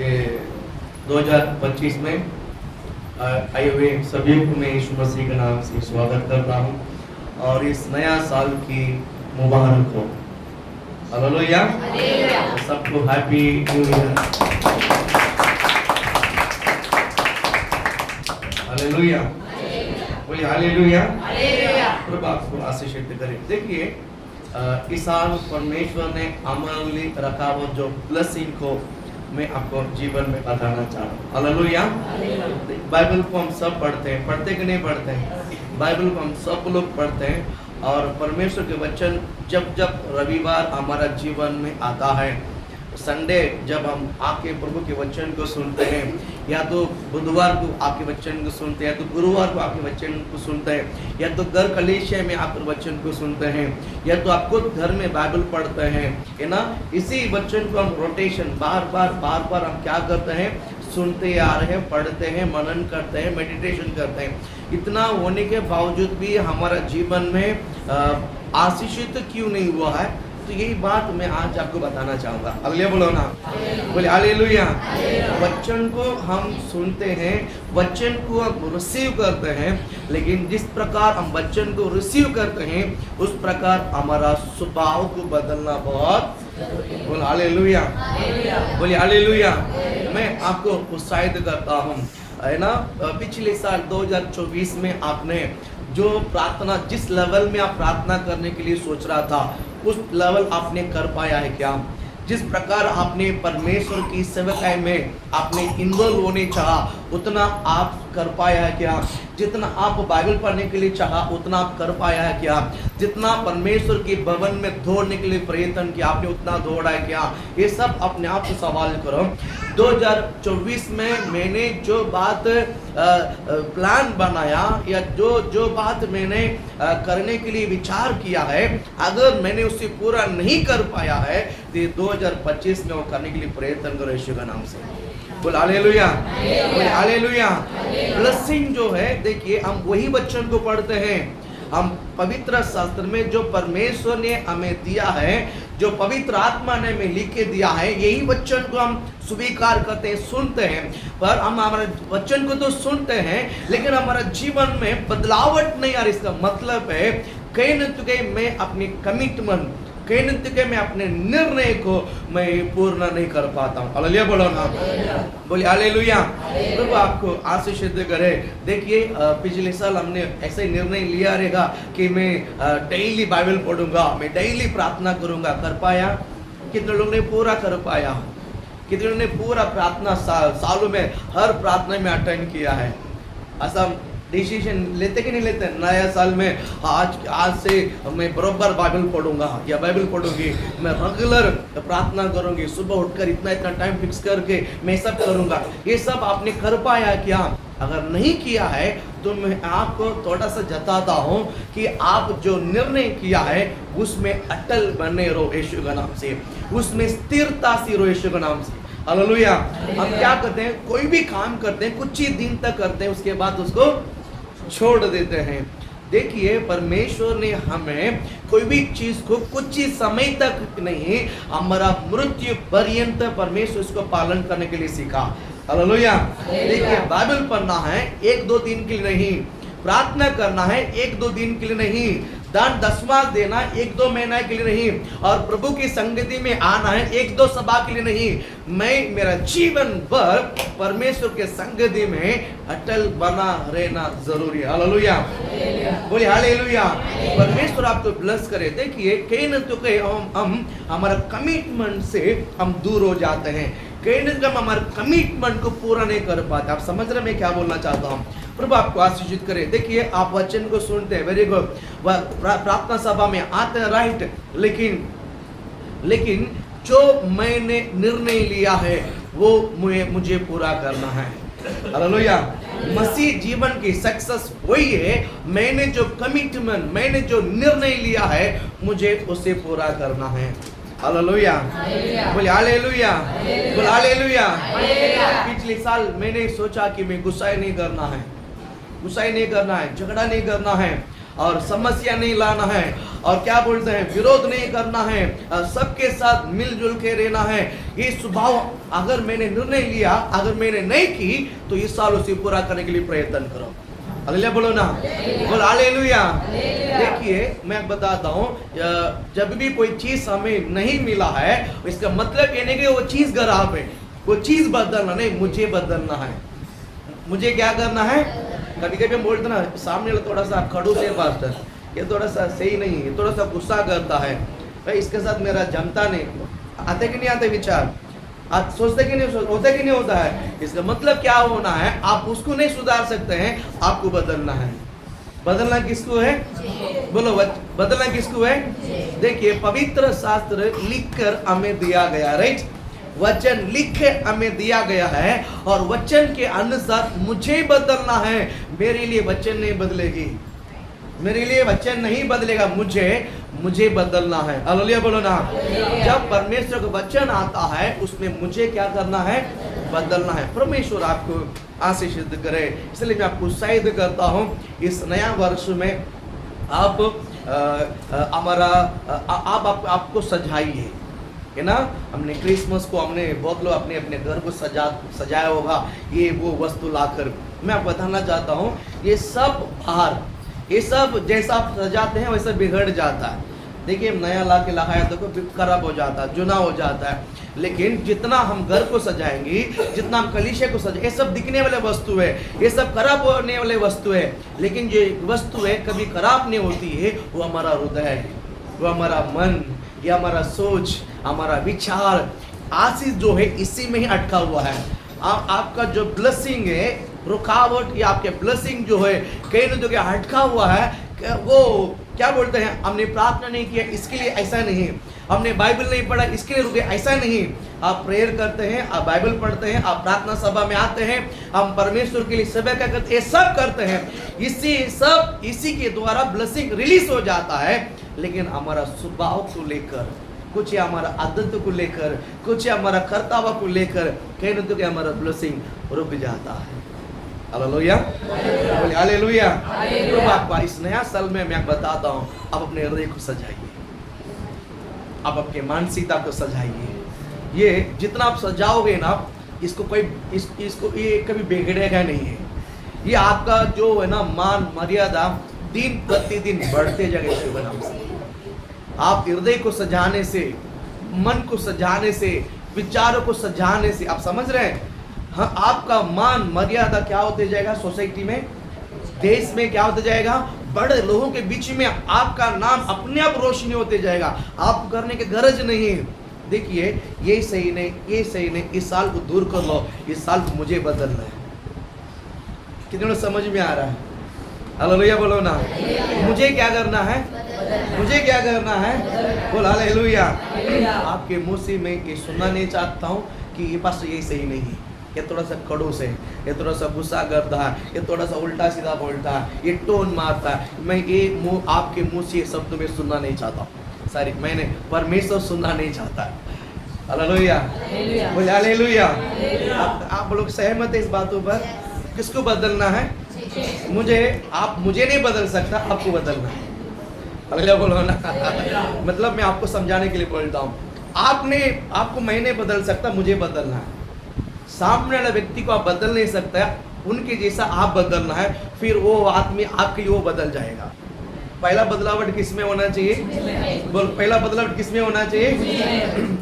ये 2025 में आए हुए सभी को मैं यीशु मसीह के नाम से स्वागत करता हूँ और इस नया साल की मुबारक हो। हालेलुया, सबको हैप्पी न्यू ईयर। हालेलुया, बोलिए हालेलुया। प्रभु आपको आशीष करे। देखिए इस साल परमेश्वर ने अमल रखा वो जो ब्लेसिंग को मैं आपको जीवन में बताना चाह रहा हूँ। हालेलुया। बाइबल को हम सब पढ़ते कि नहीं पढ़ते हैं? बाइबल को हम सब लोग पढ़ते हैं और परमेश्वर के वचन जब जब रविवार हमारा जीवन में आता है, संडे जब हम आपके प्रभु के वचन को सुनते हैं, या तो बुधवार को आपके वचन को सुनते हैं, या तो गुरुवार को आपके वचन को सुनते हैं, या तो घर कलीसिया में आपके वचन को सुनते हैं, या तो आप खुद घर में बाइबल पढ़ते हैं, है ना। इसी वचन को हम रोटेशन बार बार हम क्या करते हैं, सुनते आ रहे हैं, पढ़ते हैं, मनन करते हैं, मेडिटेशन करते हैं। इतना होने के बावजूद भी हमारा जीवन में आशीषित क्यों नहीं हुआ है? तो यही बात मैं आज आपको बताना चाहूँगा। अगले बोलो ना, बोले हालेलुया। वचन को हम सुनते हैं, वचन को हम रिसीव करते हैं, लेकिन जिस प्रकार हम वचन को रिसीव करते हैं उस प्रकार हमारा स्वभाव को बदलना बहुत। बोले हालेलुया, बोले हालेलुया। मैं आपको उत्साहित करता हूँ, है ना। पिछले साल 2024 में आपने जो प्रार्थना, जिस लेवल में आप प्रार्थना करने के लिए सोच रहा था, उस लेवल आपने कर पाया है क्या? जिस प्रकार आपने परमेश्वर की सेवकाई में आपने इन्वॉल्व होने चाहा, उतना आप कर पाया है क्या? जितना आप बाइबल पढ़ने के लिए चाहा, उतना आप कर पाया है क्या? जितना परमेश्वर के भवन में दौड़ने के लिए प्रयत्न किया, आपने उतना दौड़ा है क्या? ये सब अपने आप से सवाल करो। 2024 में मैंने जो बात प्लान बनाया, या जो बात मैंने करने के लिए विचार किया है, अगर मैंने उसे पूरा नहीं कर पाया है तो 2025 में वो करने के लिए प्रयत्न करो यीशु के नाम से। बोल हालेलुया, बोल हालेलुया। ब्लेसिंग जो है, देखिए हम वही वचन को पढ़ते हैं, हम पवित्र शास्त्र में जो परमेश्वर ने हमें दिया है, जो पवित्र आत्मा ने हमें लिख के दिया है, यही वचन को हम स्वीकार करते हैं, सुनते हैं। पर हम हमारे वचन को तो सुनते हैं, लेकिन हमारा जीवन में बदलावट नहीं आ रही। इसका मतलब है कहीं न कहीं मैं अपनी कमिटमेंट, कहीं न कहीं मैं अपने निर्णय को मैं पूर्ण नहीं कर पाता हूँ। हालेलुया बोलो ना, बोलिए हालेलुया। प्रभु आपको आशीष करे। देखिए पिछले साल हमने ऐसा ही निर्णय लिया रहेगा कि मैं डेली बाइबल पढ़ूंगा, मैं डेली प्रार्थना करूंगा। कर पाया? कितने लोगों ने पूरा कर पाया? कितने लोगों ने पूरा प्रार्थना सालों में हर प्रार्थना में अटेंड किया है? ऐसा डिसीजन लेते कि नहीं लेते? नया साल में आज से मैं बराबर बाइबल पढ़ूंगा या बाइबल पढ़ूंगी, मैं रेगुलर प्रार्थना करूंगी, सुबह उठकर इतना टाइम फिक्स करके मैं सब करूंगा। ये सब आपने कर पाया क्या? अगर नहीं किया है तो मैं आपको थोड़ा सा जताता हूँ कि आप जो निर्णय किया है उसमें अटल बने रहो यीशु के नाम से, उसमें स्थिरता से रहो यीशु के नाम से। हालेलुया। हम क्या करते हैं, कोई भी काम करते हैं, कुछ ही दिन तक करते हैं, उसके बाद उसको छोड़ देते हैं। देखिए परमेश्वर ने हमें कोई भी चीज को कुछ ही समय तक नहीं, हमारा मृत्यु पर्यंत परमेश्वर इसको पालन करने के लिए सीखा। हालेलुया। देखिए बाइबल पढ़ना है 1-2 दिन के लिए नहीं, प्रार्थना करना है 1-2 दिन के लिए नहीं, दान दसवां देना 1-2 महीना के लिए नहीं, और प्रभु की संगति में आना है 1-2 सभा के लिए नहीं। मैं मेरा जीवन भर परमेश्वर के संगति में अटल बना रहना जरूरी है। हालेलुया, बोलिए हालेलुया। परमेश्वर आपको ब्लेस करे। देखिए कहीं न तो कहीं हम हमारा कमिटमेंट से हम दूर हो जाते हैं, कहीं न कहीं हमारे कमिटमेंट को पूरा नहीं कर पाते। आप समझ रहे मैं क्या बोलना चाहता हूँ? प्रभु आपको आशीषित करे। देखिए आप वचन को सुनते हैं, वेरी गुड, प्रार्थना सभा में आते हैं, राइट, लेकिन जो मैंने निर्णय लिया है वो मुझे पूरा करना है। हालेलुया। मसीह जीवन की सक्सेस वही है, मैंने जो कमिटमेंट, मैंने जो निर्णय लिया है मुझे उसे पूरा करना है। हालेलुया, बोले हालेलुया, बोले हालेलुया। पिछले साल मैंने सोचा कि मैं गुस्सा नहीं करना है, झगड़ा नहीं करना है, और समस्या नहीं लाना है, और क्या बोलते हैं, विरोध नहीं करना है, सबके साथ मिलजुल के रहना है। ये स्वभाव अगर मैंने निर्णय लिया, अगर मैंने नहीं की, तो इस साल उसे पूरा करने के लिए प्रयत्न करो। हालेलुया बोलो ना, बोल हालेलुया। देखिए मैं बताता हूँ, जब भी कोई चीज हमें नहीं मिला है, इसका मतलब ये नहीं कि वो चीज खराब है, वो चीज बदलना नहीं, मुझे बदलना है। मुझे क्या करना है? कभी कभी हम बोलते ना, सामने वाला थोड़ा सा खड़ूस है पास्टर, ये थोड़ा सा सही नहीं है, थोड़ा सा गुस्सा करता है, भाई इसके साथ मेरा जमता नहीं। आते कि नहीं आते विचार? आप सोचते कि नहीं होता कि नहीं होता है? इसका मतलब क्या होना है, आप उसको नहीं सुधार सकते हैं, आपको बदलना है। बदलना किसको है? बोलो, बदलना किसको है? देखिए पवित्र शास्त्र लिखकर हमें दिया गया, राइट? वचन लिख के हमें दिया गया है, और वचन के अनुसार मुझे बदलना है। मेरे लिए वचन नहीं बदलेगी, मेरे लिए वचन नहीं बदलेगा, मुझे बदलना है। हालेलुया बोलो ना। जब परमेश्वर का वचन आता है, उसमें मुझे क्या करना है? बदलना है। परमेश्वर आपको आशीषित करे। इसलिए मैं आपको उत्साहित करता हूँ, इस नया वर्ष में आप आपको सजाइए, है ना। हमने क्रिसमस को बहुत लोग अपने अपने घर को सजाया होगा, ये वो वस्तु लाकर। मैं आपको बताना चाहता हूँ, ये सब बाहर, ये सब जैसा आप सजाते हैं वैसा बिगड़ जाता है। देखिए नया ला के लगाया तो खराब हो जाता है, जुना हो जाता है। लेकिन जितना हम घर को सजाएंगे, जितना हम कलीसिया को सजाएंगे, ये सब दिखने वाले वस्तु है, ये सब खराब होने वाले वस्तु है। लेकिन जो वस्तु है कभी खराब नहीं होती है, वो हमारा हृदय है, वो हमारा मन, ये हमारा सोच, हमारा विचार, आशीष जो है इसी में ही अटका हुआ है। आपका जो ब्लेसिंग है, रुकावट या आपके ब्लेसिंग जो है कहीं न कहीं अटका हुआ है। वो क्या बोलते हैं, हमने प्रार्थना नहीं किया इसके लिए ऐसा नहीं, हमने बाइबल नहीं पढ़ा इसके लिए रुके, ऐसा नहीं। आप प्रेयर करते हैं, आप बाइबल पढ़ते हैं, आप प्रार्थना सभा में आते हैं, हम परमेश्वर के लिए सेवा क्या करते हैं, सब करते हैं। इसी के द्वारा ब्लेसिंग रिलीज हो जाता है। लेकिन हमारा स्वभाव को लेकर, कुछ हमारा आदत को लेकर, कुछ हमारा कर्तव्य को लेकर कहीं न कहीं हमारा ब्लेसिंग रुक जाता है। Hallelujah, hallelujah. तो इस नया साल में मैं बताता हूँ, आप अपने हृदय को सजाइए, आप अपने मानसिकता को सजाइए। ये जितना आप सजाओगे ना, इसको ये कभी बिगड़ेगा नहीं है। ये आपका जो है ना मान मर्यादा दिन प्रतिदिन बढ़ते जाएगा इसके नाम से। आप हृदय को सजाने से, मन को सजाने से, विचारों को सजाने से, आप समझ रहे हैं? हाँ, आपका मान मर्यादा क्या होते जाएगा, सोसाइटी में, देश में क्या होते जाएगा, बड़े लोगों के बीच में आपका नाम अपने आप रोशनी होते जाएगा। आप करने की गरज नहीं है। देखिए ये सही नहीं, ये सही नहीं, इस साल को दूर कर लो, इस साल को मुझे बदलना है। कितने समझ में आ रहा है? हालेलुया बोलो ना। मुझे क्या करना है? मुझे क्या करना है? बोल हालेलुया। आपके मुंह से मैं ये सुनना नहीं चाहता हूँ कि ये पास ये सही नहीं है, ये थोड़ा सा खड़ूस है, ये थोड़ा सा गुस्सा करता है, ये थोड़ा सा उल्टा सीधा बोलता है, ये टोन मारता है। मैं ये आपके मुंह से ये शब्द में सुनना नहीं चाहता। सॉरी, मैंने परमेश्वर सुनना नहीं चाहता। हालेलुया, बोले हालेलुया। आप लोग सहमत है इस बातों पर? किसको बदलना है? आप मुझे नहीं बदल सकता, आपको बदलना है। हालेलुया बोलो ना। मतलब मैं आपको समझाने के लिए बोलता हूँ, आपको मैं नहीं बदल सकता, मुझे बदलना है। सामने वाले व्यक्ति को आप बदल नहीं सकता, उनके जैसा आप बदलना है, फिर वो आदमी आपके लिए वो बदल जाएगा। पहला बदलावट किसमें होना चाहिए? बोल, पहला बदलावट किसमें होना चाहिए?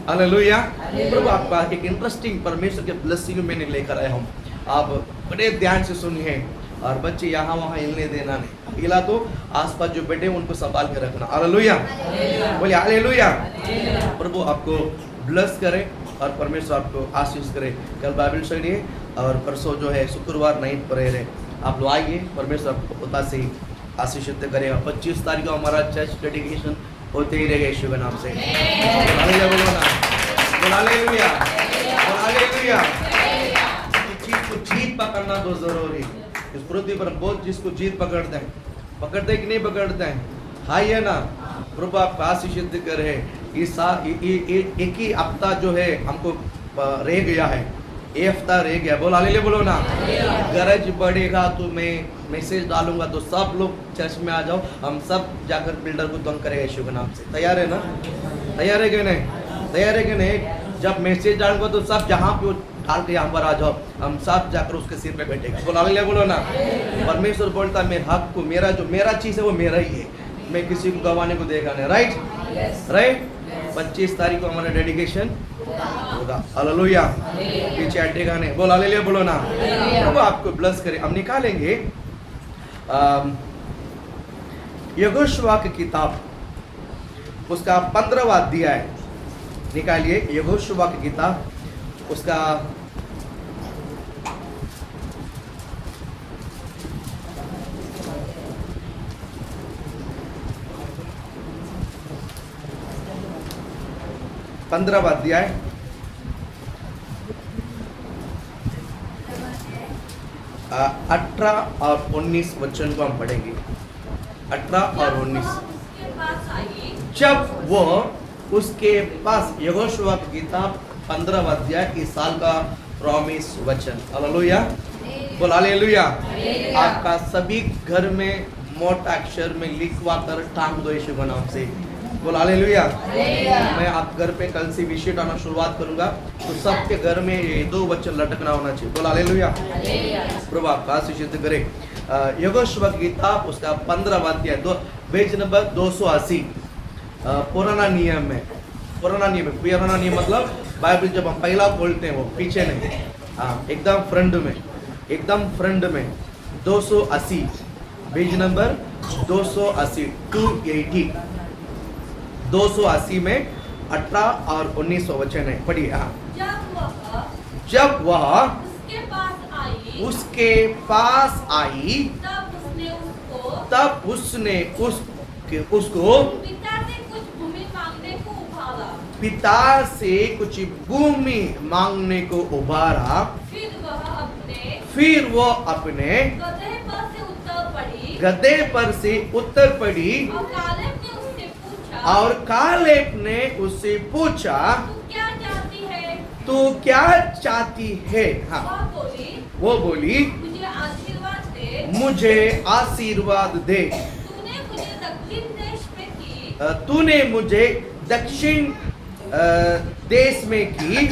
हालेलुया। प्रभु आपका एक इंटरेस्टिंग परमेश्वर के ब्लेसिंग मैंने लेकर आया हूँ, आप बड़े ध्यान से सुनिए। और बच्चे यहाँ वहाँ हिलने देना नहीं, हिला तो आसपास जो बैठे उनको संभाल के रखना। हालेलुया, बोलिए हालेलुया। प्रभु आपको ब्लेस करे और परमेश्वर आपको आशीष करे। कल बाइबल स्टडी है और परसों जो है शुक्रवार नाइट प्रेयर है, आप लोग आइए, परमेश्वर आपको पता से आशीषित करेगा। 25 तारीख को हमारा चर्च डेडिकेशन होते ही रहेगा यीशु के नाम से। हालेलुया बोलो ना, हालेलुया, हालेलुया। इस चीज को जीत पकड़ना तो जरूरी। इस पृथ्वी पर बहुत चीज को जीत पकड़ते हैं कि नहीं पकड़ते हैं? हाँ है ना। प्रभु आपको आशीषित करे। इस साल एक ही हफ्ता जो है हमको रह गया है, ये हफ्ता रह गया, बोल हालेलुया बोलो ना। गरज बढ़ेगा तो मैं मैसेज डालूंगा तो सब लोग चर्च में आ जाओ, हम सब जाकर बिल्डर को तंग करेगा यीशु के नाम से। तैयार है ना? तैयार है कि नहीं? तैयार है कि नहीं? जब मैसेज डालूंगा तो सब जहाँ पे डाल के यहाँ पर आ जाओ, हम सब जाकर उसके सिर पे बैठेगा। बोल हालेलुया बोलो ना। परमेश्वर बोलता है मेरे हक को, मेरा जो मेरा चीज है वो मेरा ही है, मैं किसी को गवाने को देगा नहीं। Right right. 25 तारीख को हमारा डेडिकेशन होगा। हालेलुया। पीछे हटेगा नहीं। बोल हालेलुया बोलो ना। प्रभु आपको ब्लेस करे। हम निकालेंगे यहोशुआ की किताब, उसका 15वां अध्याय निकालिए। यहोशुआ की किताब उसका 15वां अध्याय 18 और 19 वचन को हम पढ़ेंगे। 18 और 19। जब वो उसके पास, यहोशुआ की किताब 15वां अध्याय, इस साल का प्रॉमिस वचन। हालेलुया बोल हालेलुया। आपका सभी घर में मोटा अक्षर में लिखवा कर टांग दो यीशु के नाम से। बोल हालेलुया। मैं आप घर पे कल से विषय डालना शुरुआत करूंगा, तो सबके घर में ये 2 वचन लटकना होना चाहिए। बोल हालेलुया। प्रभु आपका आशीष करे। यहोशुआ की किताब उसका 15वां अध्याय, पेज नंबर 280। पुराना नियम में, पुराना नियम मतलब बाइबल जब हम पहला खोलते हैं वो पीछे नहीं, हाँ एकदम फ्रंट में, एकदम फ्रंट में 280, पेज नंबर 280, 280, 280 में 18 और 19 वचन है। पढ़िए। हाँ। जब वह उसके पास आई तब उसने उसको पिता से कुछ भूमि मांगने को उभारा। फिर वो अपने गधे पर से उतर पड़ी और कालेब ने उससे पूछा, तू क्या चाहती है? हाँ। वो बोली, मुझे आशीर्वाद दे। तूने मुझे दक्षिण देश में की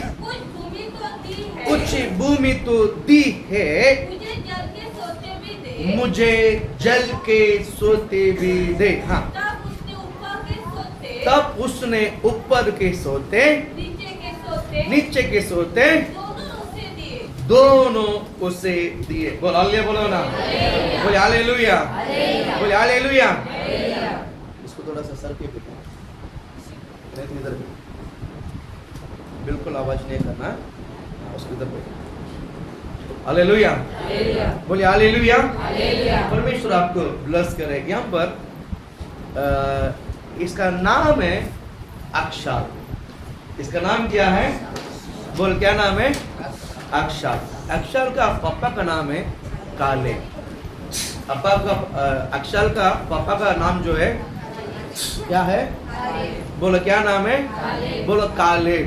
कुछ भूमि तो दी है, मुझे जल के सोते भी दे। हाँ। तब उसने ऊपर के सोते नीचे के सोते दोनों उसे दिए। बोल हालेलुया बोलो ना। बोल हालेलुया। बोल हालेलुया। इसको थोड़ा सा सर पे इधर पे, बिल्कुल आवाज नहीं करना, उसको इधर पे। हालेलुया। बोलिए हालेलुया। परमेश्वर आपको ब्लेस करे। यहाँ पर इसका नाम है अक्षाल। इसका नाम क्या है? बोल क्या नाम है? अक्षाल। अक्षाल का पापा का नाम है काले। पापा का अक्षाल का पापा का नाम जो है क्या है? बोलो क्या नाम है? बोलो काले।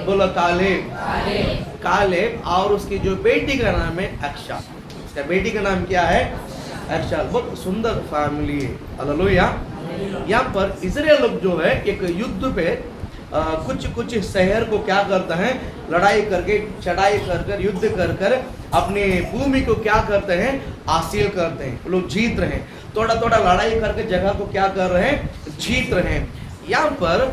बोलो काले। काले। और उसकी जो बेटी का नाम है अक्षाल। उसका बेटी का नाम क्या है? अक्षाल। बहुत सुंदर फैमिली है। हालेलुया। यहाँ पर इजराइल लोग जो है एक युद्ध पे कुछ शहर को क्या करते हैं, लड़ाई करके चढ़ाई कर युद्ध कर अपने भूमि को क्या करते हैं, हासिल करते हैं। लोग जीत रहे हैं, थोड़ा थोड़ा लड़ाई करके जगह को क्या कर रहे हैं, जीत रहे हैं। यहाँ पर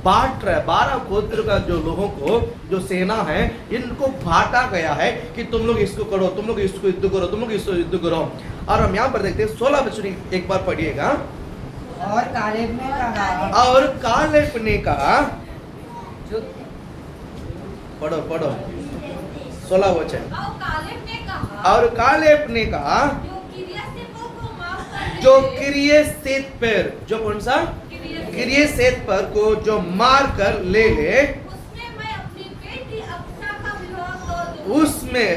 बांट रहे 12 गोत्र का जो लोगों को, जो सेना है, इनको बांटा गया है कि तुम लोग इसको करो, तुम लोग इसको युद्ध करो, तुम लोग इसको युद्ध करो। और हम यहाँ पर देखते हैं 16 वचन एक बार पढ़िएगा। और कालेब ने कहा, पढ़ो 16 वचन। और कालेब ने कहा, जो किर्यसेत पर, जो कौन सा? किर्यसेत पर को जो मार कर ले ले,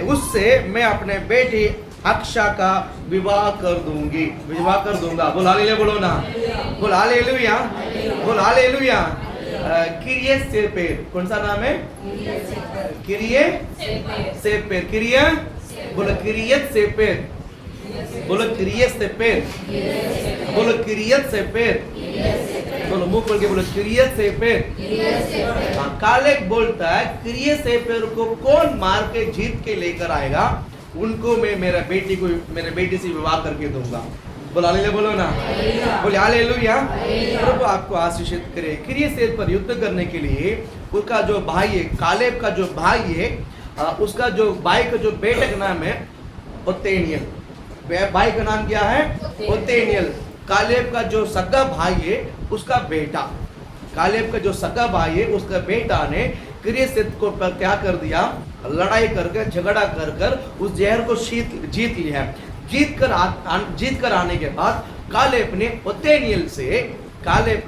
उससे मैं अपने बेटी अक्षा का विवाह कर दूंगी, विवाह कर दूंगा। बोल हालेलुया बोलो ना। बोल हालेलुया। बोल हालेलुया। किरिये सेपेर। कौन सा नाम है? किरिये सेपेर। किरिया बोलो, किरियत सेपेर बोलो, किरियत सेपेर बोलो, किरियत सेपेर बोलो, मुंह खोल के बोलो, किरियत सेपेर। हाँ, कालेब बोलता है किरियत सेपेर को कौन मार के जीत के लेकर आएगा, उनको मैं मेरे बेटी से विवाह करके दूंगा। बोलो हालेलुया, बोलो ना, बोले हालेलुया। प्रभु आपको आशीषित करे। किरियत सेपेर पर युद्ध करने के लिए उसका जो भाई है, कालेब का जो भाई है, उसका जो भाई का जो बेटे का नाम है ओतेनियल। भाई का नाम क्या है? ओतेनियल। कालेब का जो सगा भाई है उसका बेटा, कालेब का जो सगा भाई है उसका बेटा ने किरियत सेपेर को क्या कर दिया? लड़ाई करके, झगड़ा कर उस जहर को जीत लिया। जीत कर आने के बाद कालेब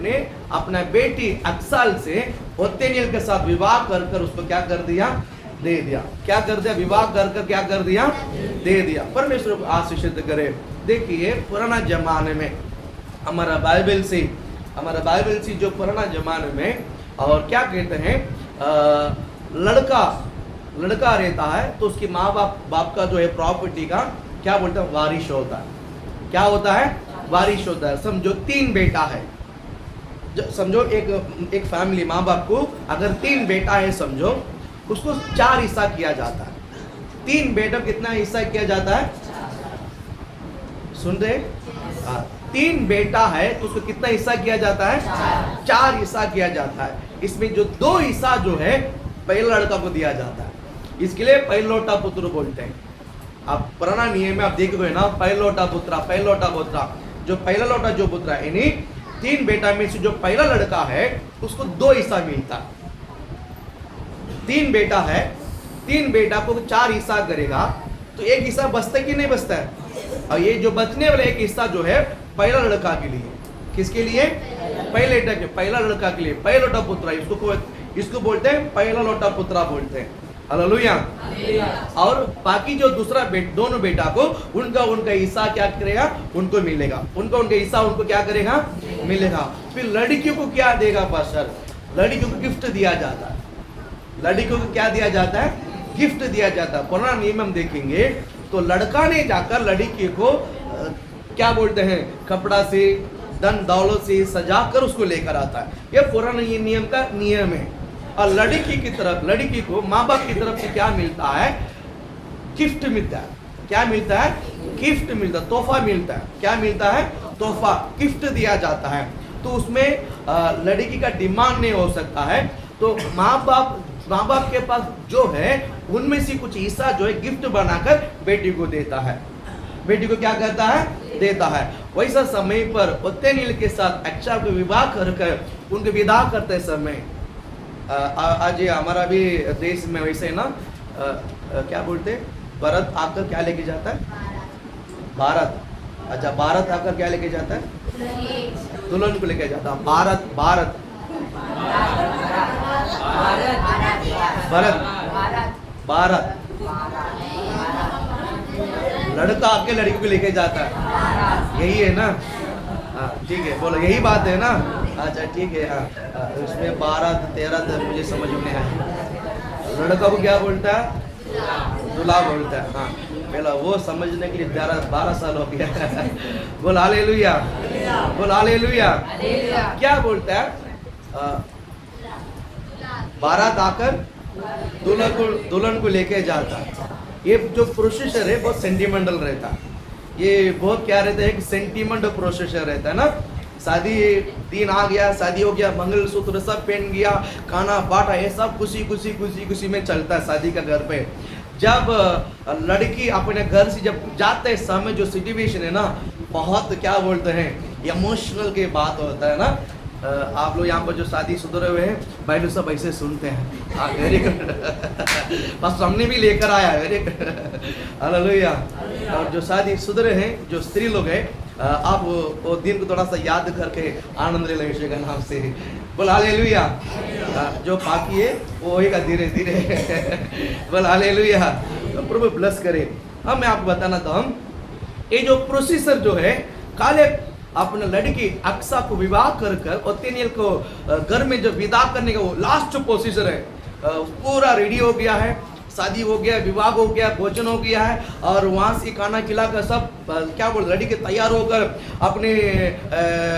ने अपना बेटी अक्साल से ओतेनियल के साथ विवाह कर उसको क्या कर दिया? दे दिया। क्या कर दिया? विवाह कर क्या कर दिया? दे दिया। परमेश्वर को आशीषित करे। देखिए पुराना जमाने में हमारा बाइबल से जो पुराना जमाने में, और क्या कहते हैं, लड़का रहता है तो उसकी माँ बाप का जो है प्रॉपर्टी का क्या बोलते हैं? वारिश होता है। क्या होता है? वारिश होता है। समझो 3 बेटा है, समझो एक फैमिली, माँ बाप को अगर 3 बेटा है समझो, उसको 4 हिस्सा किया जाता है। 3 बेटा कितना हिस्सा किया जाता है? सुन रहे? 3 बेटा है तो उसको कितना हिस्सा किया जाता है? 4 हिस्सा किया जाता है। इसमें जो 2 हिस्सा जो है पहला लड़का को दिया जाता है। इसके लिए पहिलोटा पुत्र बोलते हैं। आप पुराना नियम में आप देखोगे ना, पहिलोटा पुत्रा, जो पहला लोटा जो पुत्र है, यानी 3 बेटा में से जो पहला लड़का है उसको 2 हिस्सा मिलता है। 3 बेटा है, 3 बेटा को 4 हिस्सा करेगा तो 1 हिस्सा बचता है कि नहीं बचता है? और ये जो बचने वाला 1 हिस्सा जो है पहला लड़का के लिए, किसके लिए? पहला लड़का के लिए, पहिलोटा पुत्रा। इसको बोलते हैं पहिला लोटा पुत्रा बोलते हैं। हालेलुया। और बाकी जो दूसरा दोनों बेटा को उनका हिस्सा क्या करेगा? उनको मिलेगा। उनका हिस्सा उनको क्या करेगा? मिलेगा। फिर लड़कियों को क्या देगा पास्टर? लड़कियों को गिफ्ट दिया जाता है। लड़कियों को क्या दिया जाता है? गिफ्ट दिया जाता है। पुराना नियम हम देखेंगे तो लड़का ने जाकर लड़की को क्या बोलते हैं? कपड़ा से, धन दौलत से सजा कर उसको लेकर आता है। यह पुराना नियम का नियम है। और लड़की को माँ बाप की तरफ से क्या मिलता है? गिफ्ट मिलता है। क्या मिलता है? गिफ्ट मिलता है, तोहफा मिलता है। क्या मिलता है? तोहफा, गिफ्ट दिया जाता है। तो उसमें लड़की का डिमांड नहीं हो सकता है। तो माँ बाप के पास जो है उनमें से कुछ हिस्सा जो है गिफ्ट बनाकर बेटी को देता है। बेटी को क्या करता है? देता है। वैसा समय पर ओतेनियल के साथ अच्छा को विवाह कर उनके विदा करते समय, आज हमारा भी देश में वैसे है ना, क्या बोलते, भारत आकर क्या लेके जाता है? भारत। अच्छा, भारत आकर क्या लेके जाता है? दुल्हन को लेके जाता है। भारत लड़का आके लड़की को लेके जाता है। यही है ना? हाँ ठीक है, बोलो यही बात है ना? अच्छा ठीक है। हाँ, उसमें 12-13 मुझे समझ में आया। लड़का को क्या बोलता है? दूल्हा बोलता है। हाँ, पहला वो समझने के लिए 12 साल हो गया। बोल हालेलुया, बोल हालेलुया। क्या बोलता है? बारात आकर दुल्हन को लेके जाता है। ये जो प्रोसेसर है बहुत सेंटिमेंटल रहता है। ये बहुत क्या रहता है? एक सेंटिमेंट प्रोसेसर रहता है ना। शादी दिन आ गया, शादी हो गया, मंगलसूत्र सब पहन गया, खाना बांटा, ये सब खुशी में चलता है शादी का घर पे। जब लड़की अपने घर से जब जाते समय जो सिचुएशन है ना, बहुत क्या बोलते हैं, इमोशनल के बात होता है ना। आप लोग यहाँ पर जो शादी सुधरे हुए हैं, भाई सब ऐसे सुनते हैं। हाँ वेरी गुड, बस हमने भी लेकर आया। Very good, hallelujah. और जो शादी सुधरे हैं, जो स्त्री लोग हैं, आप वो दिन को थोड़ा सा याद करके आनंद ले लेंगे का नाम से। बोल हालेलुया। जो बाकी है वो होएगा धीरे धीरे। बोल हालेलुया। प्रभु ब्लेस करे। अब मैं आपको बताना था, ये जो प्रोसेसर जो है, अपने लड़की अक्सा को विवाह कर कर ओतेनियल को घर में जो विदा करने का वो लास्ट प्रोसीजर है। पूरा रेडी हो गया है, शादी हो गया, विवाह हो गया, भोजन हो गया है और वहाँ से खाना खिलाकर सब क्या बोल लड़की के तैयार होकर अपने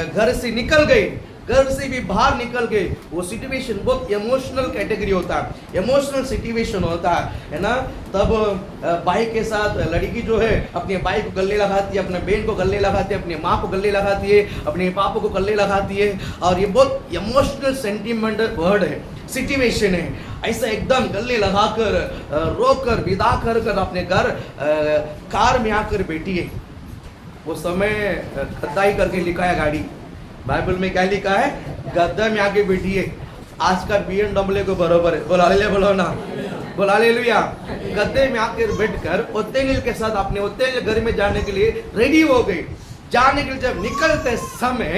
घर से निकल गई, घर से भी बाहर निकल गए। वो सिचुएशन बहुत इमोशनल कैटेगरी होता है, इमोशनल सिचुएशन होता है ना। तब भाई के साथ लड़की जो है अपने भाई को गले लगाती है, अपने बहन को गले लगाती है, अपनी माँ को गले लगाती है, अपने पापा को गले लगाती है और ये बहुत इमोशनल सेंटिमेंटल वर्ड है, सिचुएशन है। ऐसा एकदम गले लगाकर रोकर विदा कर कर अपने घर कार में आकर बैठी है। वो समय खदाई करके लिखा है गाड़ी, बाइबल में क्या लिखा है? गद्दा में आके बैठी है। आज का BMW को बरोबर है, बोला ले बोलो ना, बोला ले लुया। गद्दे में आकर बैठकर ओतेनियल के साथ अपने ओतेनियल घर में जाने के लिए रेडी हो गई। जाने के लिए जब निकलते समय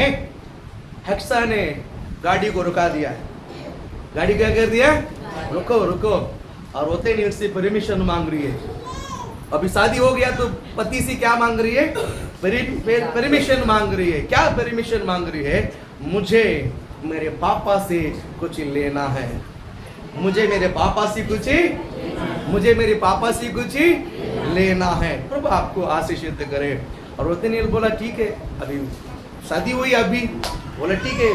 हेक्सा ने गाड़ी को रुका दिया। गाड़ी क्या कर दिया? रुको रुको। और ओतेनियल से परमिशन मांग रही है। अभी शादी हो गया तो पति से क्या मांग रही है? परमिशन मांग रही है। क्या परमिशन मांग रही है? मुझे मेरे पापा से कुछ लेना है, मुझे मेरे पापा से कुछ लेना है। प्रभु आपको आशीषित करे। और ओतेनियल बोला ठीक है, अभी शादी हुई, अभी बोला ठीक है,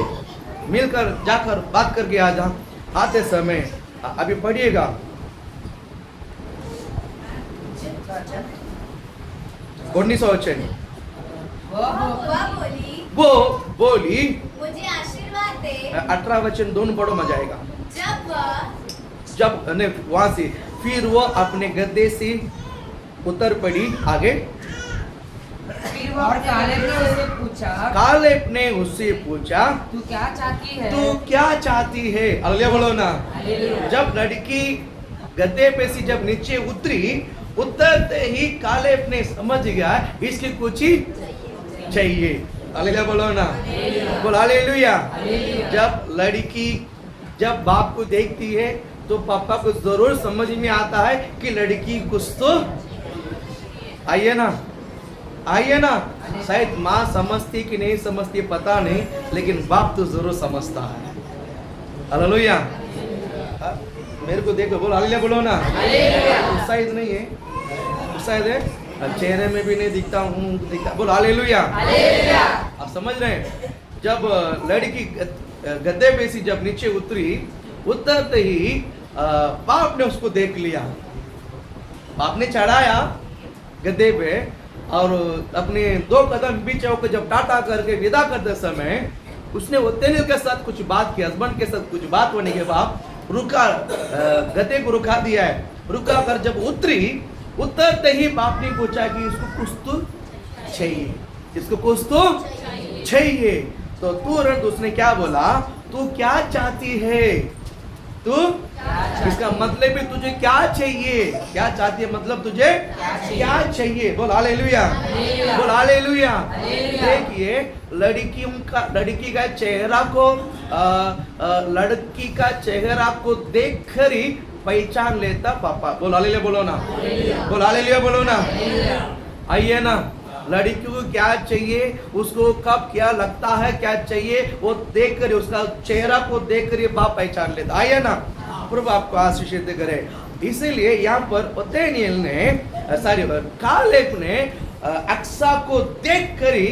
मिलकर जाकर बात करके आ जा। आते समय अभी पढ़िएगा, वो बोली मुझे आशीर्वाद दे। 18 वचन दोनों पढ़ो, मजा आएगा। जब वहां से फिर वो अपने गद्दे से उतर पड़ी। आगे और कालेब ने उससे पूछा तू क्या चाहती है? तू क्या चाहती है? अगले बोलो ना। जब लड़की गद्दे पे से जब नीचे उतरते ही कालेब ने समझ गया इसकी कुछ ही चाहिए। हालेलुया बोलो ना, बोल हालेलुया। जब लड़की जब बाप को देखती है तो पापा को जरूर समझ में आता है कि लड़की कुछ तो आइए ना। शायद माँ समझती कि नहीं समझती पता नहीं, लेकिन बाप तो जरूर समझता है। हालेलुया। मेरे को देखो, बोल हालेलुया बोलो ना। शायद नहीं है, शायद है, चेहरे में भी नहीं दिखता हूँ, दिखता। बोल हालेलुया। आप समझ रहे हैं? जब लड़की गद्दे पे से जब नीचे उतरते ही बाप ने उसको देख लिया। बाप ने चढ़ाया गद्दे पे और अपने 2 कदम पीछे होकर जब टाटा करके विदा करते समय उसने ओतेनियल के साथ कुछ बात की, हस्बैंड के साथ कुछ बात होने के बाद रुका, गद्दे को रुका दिया है। रुका कर जब उतरते ही बाप ने पूछा कि इसको कुछ तो चाहिए, इसको कुछ तो चाहिए। तो तुरंत उसने क्या बोला? तू क्या चाहती है? तू इसका मतलब है तुझे क्या चाहिए? क्या चाहती है मतलब तुझे क्या चाहिए? बोल हालेलुया, बोल हालेलुया। देखिए लड़की का चेहरा को लड़की का चेहरा को देख कर ही पहचान लेता पापा। बोल हालेलुया बोलो ना, बोल हालेलुया बोलो ना। आइए ना, लड़की को क्या चाहिए, उसको कब क्या लगता है, क्या चाहिए, वो देख कर उसका चेहरा को देख कर बाप पहचान लेता। आइए ना, प्रभु आपको आशीषित करे। इसीलिए यहाँ पर ओतेनियल ने कालेब ने अक्सा को देख कर ही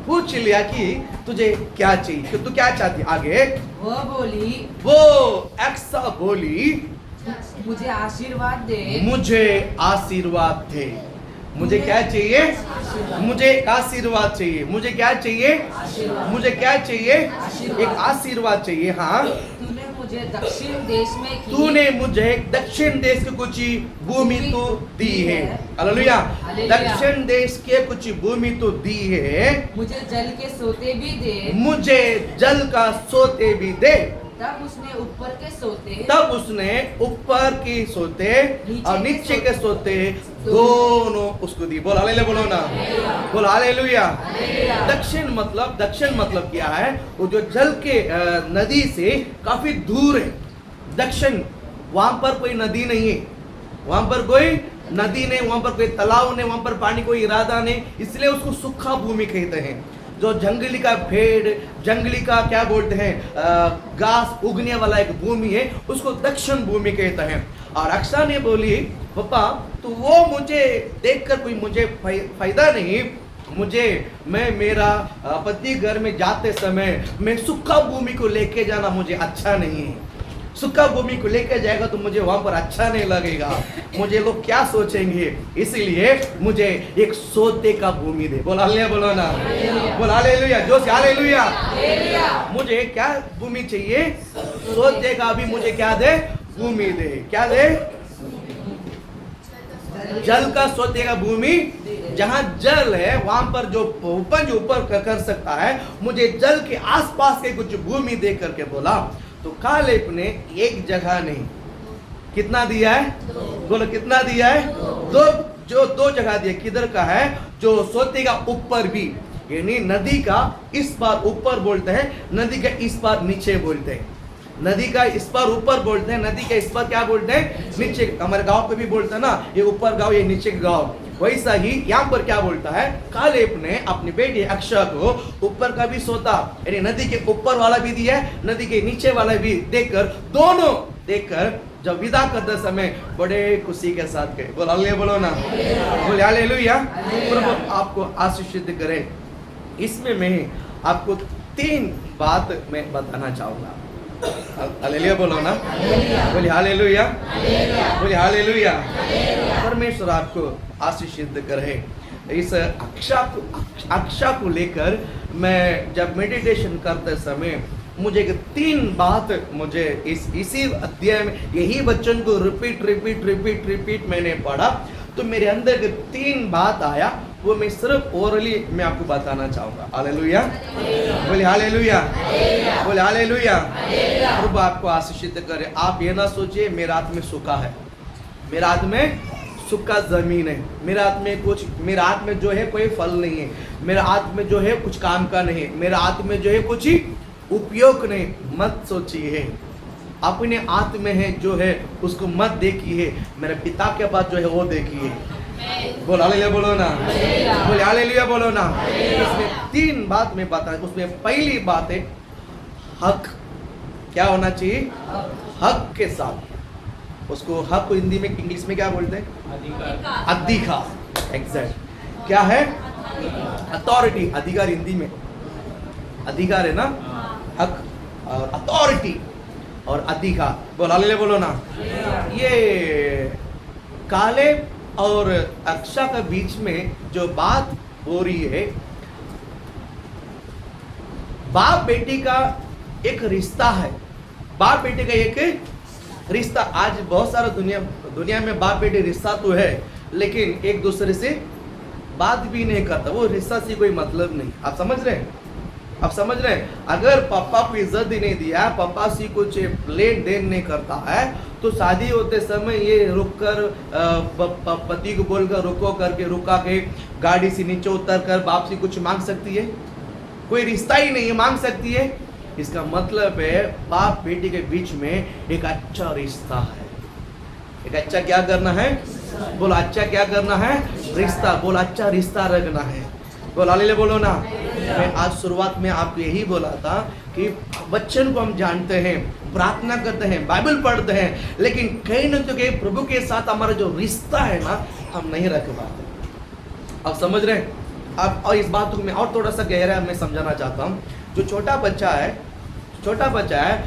पूछ लिया कि तुझे क्या चाहिए, तू क्या चाहती? आगे वो अक्सा बोली मुझे आशीर्वाद दे, मुझे क्या चाहिए? मुझे आशीर्वाद चाहिए। मुझे क्या चाहिए? मुझे क्या चाहिए? एक आशीर्वाद चाहिए। हाँ, तूने मुझे दक्षिण देश की कुछ भूमि तो दी है। हालेलुया। दक्षिण देश के कुछ भूमि तो दी है। मुझे जल के सोते भी दे, मुझे जल का सोते भी दे। तब उसने ऊपर के सोते और नीचे के सोते दोनों उसको दी। बोल हालेलुया बोलो ना, बोल हालेलुया। दक्षिण मतलब क्या है? वो जो जल के नदी से काफी दूर है। दक्षिण, वहां पर कोई नदी नहीं है, वहां पर कोई नदी नहीं, वहां पर कोई तालाब नहीं, वहां पर पानी कोई इरादा नहीं, इसलिए उसको सूखा भूमि कहते हैं। जो जंगली का पेड़, जंगली का क्या बोलते हैं, घास उगने वाला एक भूमि है, उसको दक्षिण भूमि कहते हैं। और अक्षा ने बोली, पापा तो वो मुझे देखकर कोई मुझे फायदा नहीं, मैं मेरा पति घर में जाते समय मैं सूखा भूमि को लेके जाना मुझे अच्छा नहीं है। सूखा भूमि को लेके जाएगा तो मुझे वहां पर अच्छा नहीं लगेगा, मुझे लोग क्या सोचेंगे, इसलिए मुझे एक सोते का भूमि दे। बोल हालेलुया, बोलो ना, बोल हालेलुया, जोश से हालेलुया। मुझे क्या भूमि चाहिए? सोते का भी मुझे क्या दे? भूमि दे। क्या दे? जल का सोते का भूमि, जहां जल है वहां पर जो उपज ऊपर कर सकता है, मुझे जल के आसपास के कुछ भूमि दे करके बोला। तो कालेब ने एक जगह नहीं, कितना दिया है? बोलो कितना दिया है? दो जगह दिया। किधर का है? जो सोते का ऊपर भी, यानी नदी का इस पार ऊपर बोलते हैं, नदी का इस पार नीचे बोलते हैं। नदी का इस पार ऊपर बोलते हैं, नदी का इस पार क्या बोलते हैं? नीचे। हमारे गांव पे भी बोलते हैं ना, ये ऊपर गांव, ये नीचे गांव। वैसा ही यहाँ पर क्या बोलता है? कालेब ने अपनी बेटी अक्षा को ऊपर का भी सोता, यानी नदी के ऊपर वाला भी दिया, नदी के नीचे वाला भी देकर, दोनों देकर जब विदा करते समय बड़े खुशी के साथ गए। बोल हालेलुया, बोलो ना, बोल हालेलुया। प्रभु आपको आशीषित करे। इसमें मैं आपको 3 बात मैं बताना चाहूंगा। हालेलुया बोलो ना, बोलिए हालेलुया, बोलिए हालेलुया। परमेश्वर आपको आशीषित करे। इस अक्षा को लेकर मैं जब मेडिटेशन करते समय मुझे 3 बात, मुझे इसी अध्याय में यही वचन को रिपीट मैंने पढ़ा, तो मेरे अंदर के 3 बात आया, वो मैं सिर्फ ओरली मैं आपको बताना चाहूंगा। हालेलुया, बोले हालेलुया, बोले हालेलुया। प्रभु आपको आशीषित करे। आप ये ना सोचिए मेरा हाथ में सूखा है, मेरा हाथ में सूखा जमीन है, मेरा हाथ में जो है कोई फल नहीं है, मेरा हाथ में जो है कुछ काम का नहीं, मेरा हाथ में जो है कुछ ही उपयोग नहीं। मत सोचिए, अपने हाथ में है जो है उसको मत देखिए, मेरे पिता के पास जो है वो देखिए। बोल हालेलुया, बोलो ना, बोल हालेलुया, बोलो ना। इसमें 3 बात मैं बता, उसमें पहली बात है हक। क्या होना चाहिए? हक के साथ। उसको हक को हिंदी में, इंग्लिश में क्या बोलते हैं? अधिकार। एग्जैक्ट। क्या है? अथॉरिटी। अधिकार हिंदी में अधिकार है ना, हक और अथॉरिटी और अधिकार। बोल हालेलुया, बोलो ना। ये कालेब और अक्षा के बीच में जो बात हो रही है, बाप बेटी का एक रिश्ता है, बाप बेटी का एक रिश्ता। आज बहुत सारा दुनिया में बाप बेटी रिश्ता तो है, लेकिन एक दूसरे से बात भी नहीं करता, वो रिश्ता से कोई मतलब नहीं। आप समझ रहे हैं? आप समझ रहे हैं? अगर पापा को इज्जत ही नहीं दिया, पापा से कुछ लेन देन नहीं करता है, तो शादी होते समय ये रुक कर पति को बोलकर रुका के गाड़ी से नीचे उतर कर बाप से कुछ मांग सकती है? कोई रिश्ता ही नहीं मांग सकती है। इसका मतलब है बाप बेटी के बीच में एक अच्छा रिश्ता है। एक अच्छा क्या करना है? बोला अच्छा क्या करना है? रिश्ता। बोला अच्छा रिश्ता रखना है। बोल हालेलुया, बोलो ना। मैं आज शुरुआत में आपको यही बोला था कि वचन को हम जानते हैं, प्रार्थना करते हैं, बाइबल पढ़ते हैं, लेकिन कहीं न कहीं प्रभु के साथ हमारा जो रिश्ता है ना, हम नहीं रख पाते। आप समझ रहे हैं? अब और इस बात को मैं और थोड़ा सा गहरा मैं समझाना चाहता हूँ। जो छोटा बच्चा है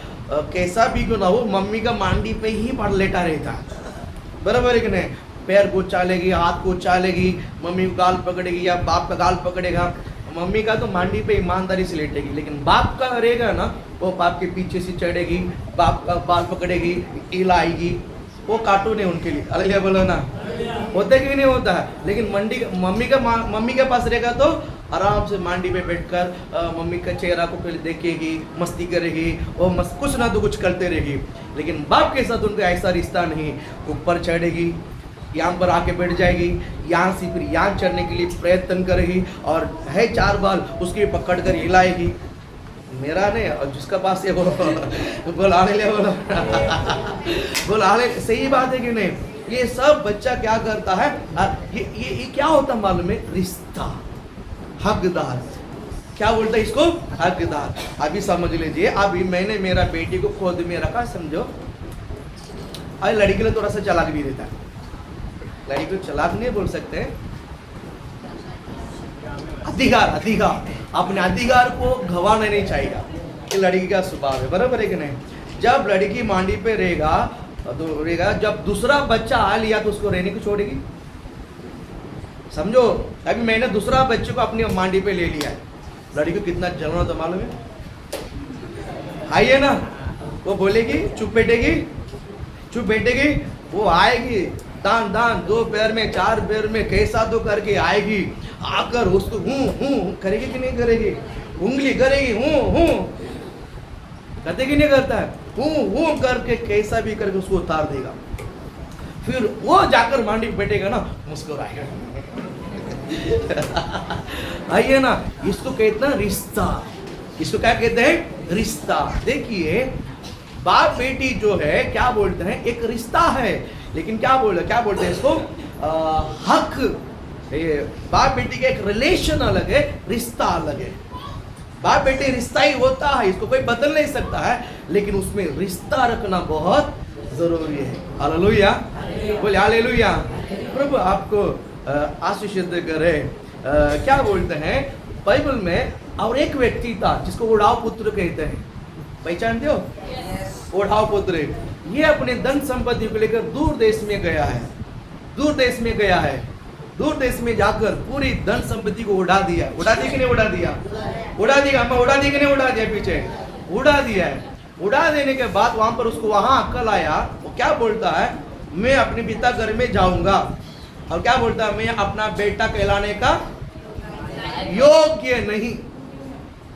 कैसा भी क्यों ना हो, मम्मी का मांडी पे ही पड़ लेटा रहता है, बराबर है कि नहीं? पैर को चालेगी, हाथ को चालेगी, मम्मी को गाल पकड़ेगी या बाप का गाल पकड़ेगा। मम्मी का तो मांडी पे ईमानदारी से लेटेगी, लेकिन बाप का रहेगा ना, वो बाप के पीछे से चढ़ेगी, बाप का बाल पकड़ेगी, हिलाएगी। वो कार्टून है उनके लिए। हालेलुया बोलो ना। होता कि नहीं होता है? लेकिन मम्मी के पास रहेगा तो आराम से मांडी पे बैठकर मम्मी का चेहरा को पहले देखेगी, मस्ती करेगी, और कुछ ना तो कुछ करते रहेगी। लेकिन बाप के साथ उनका ऐसा रिश्ता नहीं। ऊपर चढ़ेगी, यहाँ पर आके बैठ जाएगी, यहाँ से फिर यहाँ चढ़ने के लिए प्रयत्न करेगी, और है 4 बाल उसकी पकड़ कर हिलाएगी। मेरा नहीं, और जिसका पास ये बोल हालेलुया, बोलो बोल हालेलुया। सही बात है कि नहीं? ये सब बच्चा क्या करता है, ये क्या होता मालूम है, रिश्ता, हकदार। क्या बोलता है इसको, हकदार। अभी समझ लीजिए, अभी मैंने मेरा बेटी को गोद में रखा, समझो, अरे लड़की को थोड़ा सा चालाक भी रहता है, लड़की को चालाक नहीं बोल सकते, अधिकार, अपने अधिकार को गंवाना नहीं चाहिए, ये लड़की का स्वभाव है, बराबर है कि नहीं। जब लड़की मांडी पे रहेगा तो रहेगा, जब दूसरा बच्चा आ लिया तो उसको रहने को छोड़ेगी, समझो। अभी मैंने दूसरा बच्चे को अपनी मांडी पे ले लिया है, लड़की को कितना जलन होता मालूम है, आइए ना, वो बोलेगी चुप बैठेगी, वो आएगी दान दो पैर में, चार पैर में, कैसा तो करके आएगी, आकर उसको हूं करेगी कि नहीं करेगी, उंगली करेगी, हूं करते कि नहीं करता है, हूं करके कैसा भी करके उसको उतार देगा, फिर वो जाकर मांडी बैठेगा ना, मुस्कुराएगा। आइए ना, इसको कहते हैं रिश्ता, इसको क्या कहते हैं, रिश्ता। देखिए बाप बेटी जो है क्या बोलते हैं, एक रिश्ता है, लेकिन क्या बोलते हैं इसको, हक। बाप बेटी का एक रिलेशन अलग है, रिश्ता अलग है। बाप बेटी रिश्ता ही होता है, इसको कोई बदल नहीं सकता है, लेकिन उसमें रिश्ता रखना बहुत जरूरी है। हालेलुया, बोले हालेलुया। प्रभु आपको आशीषित करे। क्या बोलते हैं बाइबल में, और एक व्यक्ति था जिसको उड़ाव पुत्र कहते हैं, पहचानते हो, उड़ाव पुत्र। ये अपने धन संपत्ति को लेकर दूर देश में गया है, दूर देश में जाकर पूरी धन संपत्ति को उड़ा दिया कि नहीं उड़ा दिया, उड़ा दिया कि नहीं उड़ा दिया, पीछे उड़ा दिया है। उड़ा देने के बाद वहां पर उसको वहां अक्ल आया, वो क्या बोलता है, मैं अपने पिता घर में जाऊंगा, और क्या बोलता है, मैं अपना बेटा कहलाने का योग्य नहीं।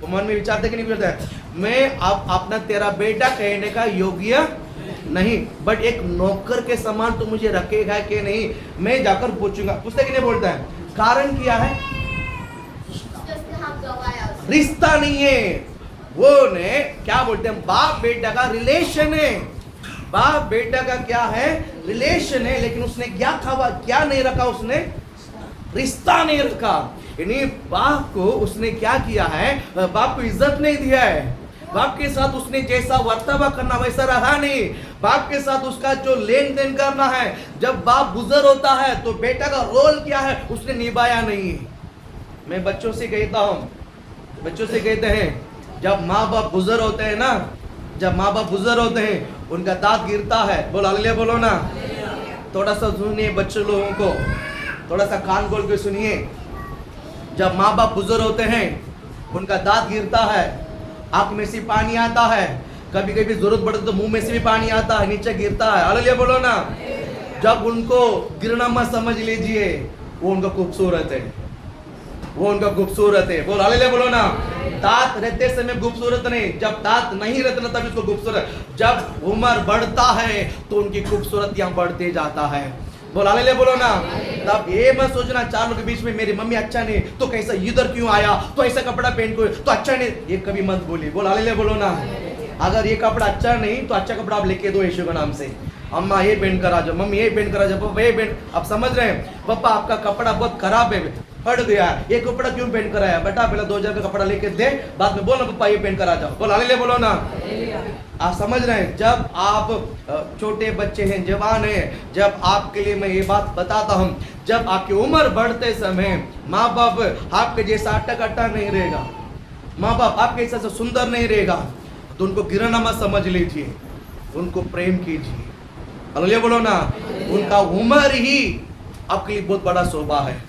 वो मन में विचारते कि नहीं बोलता है, मैं अब अपना तेरा बेटा कहने का योग्य नहीं, बट एक नौकर के समान तो मुझे रखेगा कि नहीं, मैं जाकर पूछूंगा। पूछते कि नहीं बोलता है, कारण क्या है, रिश्ता नहीं है, वो ने क्या बोलते हैं, बाप बेटा का रिलेशन है, बाप बेटा का क्या है, रिलेशन है, लेकिन उसने क्या नहीं रखा, उसने रिश्ता नहीं रखा। यानी बाप को उसने क्या किया है, बाप को इज्जत नहीं दिया है, बाप के साथ उसने जैसा वर्तावा करना वैसा रहा नहीं, बाप के साथ उसका जो लेन देन करना है, जब बाप गुजर होता है तो बेटा का रोल क्या है उसने निभाया नहीं। मैं बच्चों से कहते हैं, जब माँ बाप गुजर होते हैं ना, उनका दांत गिरता है, बोलो हालेलुया, बोलो ना। थोड़ा सा सुनिए बच्चों लोगों को, थोड़ा सा कान खोल के सुनिए। जब माँ बाप गुजर होते हैं, उनका दांत गिरता है, आंख में से पानी आता है, कभी कभी जरूरत पड़ती तो मुंह में से भी पानी आता है, नीचे गिरता है, हालेलुया बोलो ना। जब उनको गिरना मत समझ लीजिए, वो उनका खूबसूरत है, बोल हालेलुया बोलो ना। दांत रहते समय खूबसूरत नहीं, जब दांत नहीं रहते ना तब इसको खूबसूरत। जब उम्र बढ़ता है तो उनकी खूबसूरत यहाँ बढ़ते जाता है, बोल हालेलुया बोलो ना। तब ये मत सोचना चार लोगों के बीच में मेरी मम्मी अच्छा नहीं तो कैसा इधर क्यों आया, तो ऐसा कपड़ा पहन को तो अच्छा नहीं, ये कभी मत बोलिए, बोल हालेलुया बोलो ना। अगर ये कपड़ा अच्छा नहीं तो अच्छा कपड़ा आप लेके दो यीशु के नाम से। अम्मा ये पहन कर आ जाओ, मम्मी ये पहन कर आ जाओ, पापा ये पहन। आप समझ रहे हैं, पापा आपका कपड़ा बहुत खराब है, फट गया, ये कपड़ा क्यों पहन कर आया, बेटा पहले 2000 का कपड़ा लेके दे, बाद में बोलो पापा ये पहन कर आ जाओ, बोल हालेलुया बोलो ना। आप समझ रहे हैं, जब आप छोटे बच्चे हैं, जवान हैं, जब आपके लिए मैं ये बात बताता हूँ, जब आपकी उम्र बढ़ते समय माँ बाप आपके जैसा अट्टा नहीं रहेगा, माँ बाप आपके जैसा सुंदर नहीं रहेगा, तो उनको गिरना मत समझ लीजिए, उनको प्रेम कीजिए, हालेलुया बोलो ना। उनका उम्र ही आपके लिए बहुत बड़ा शोभा है,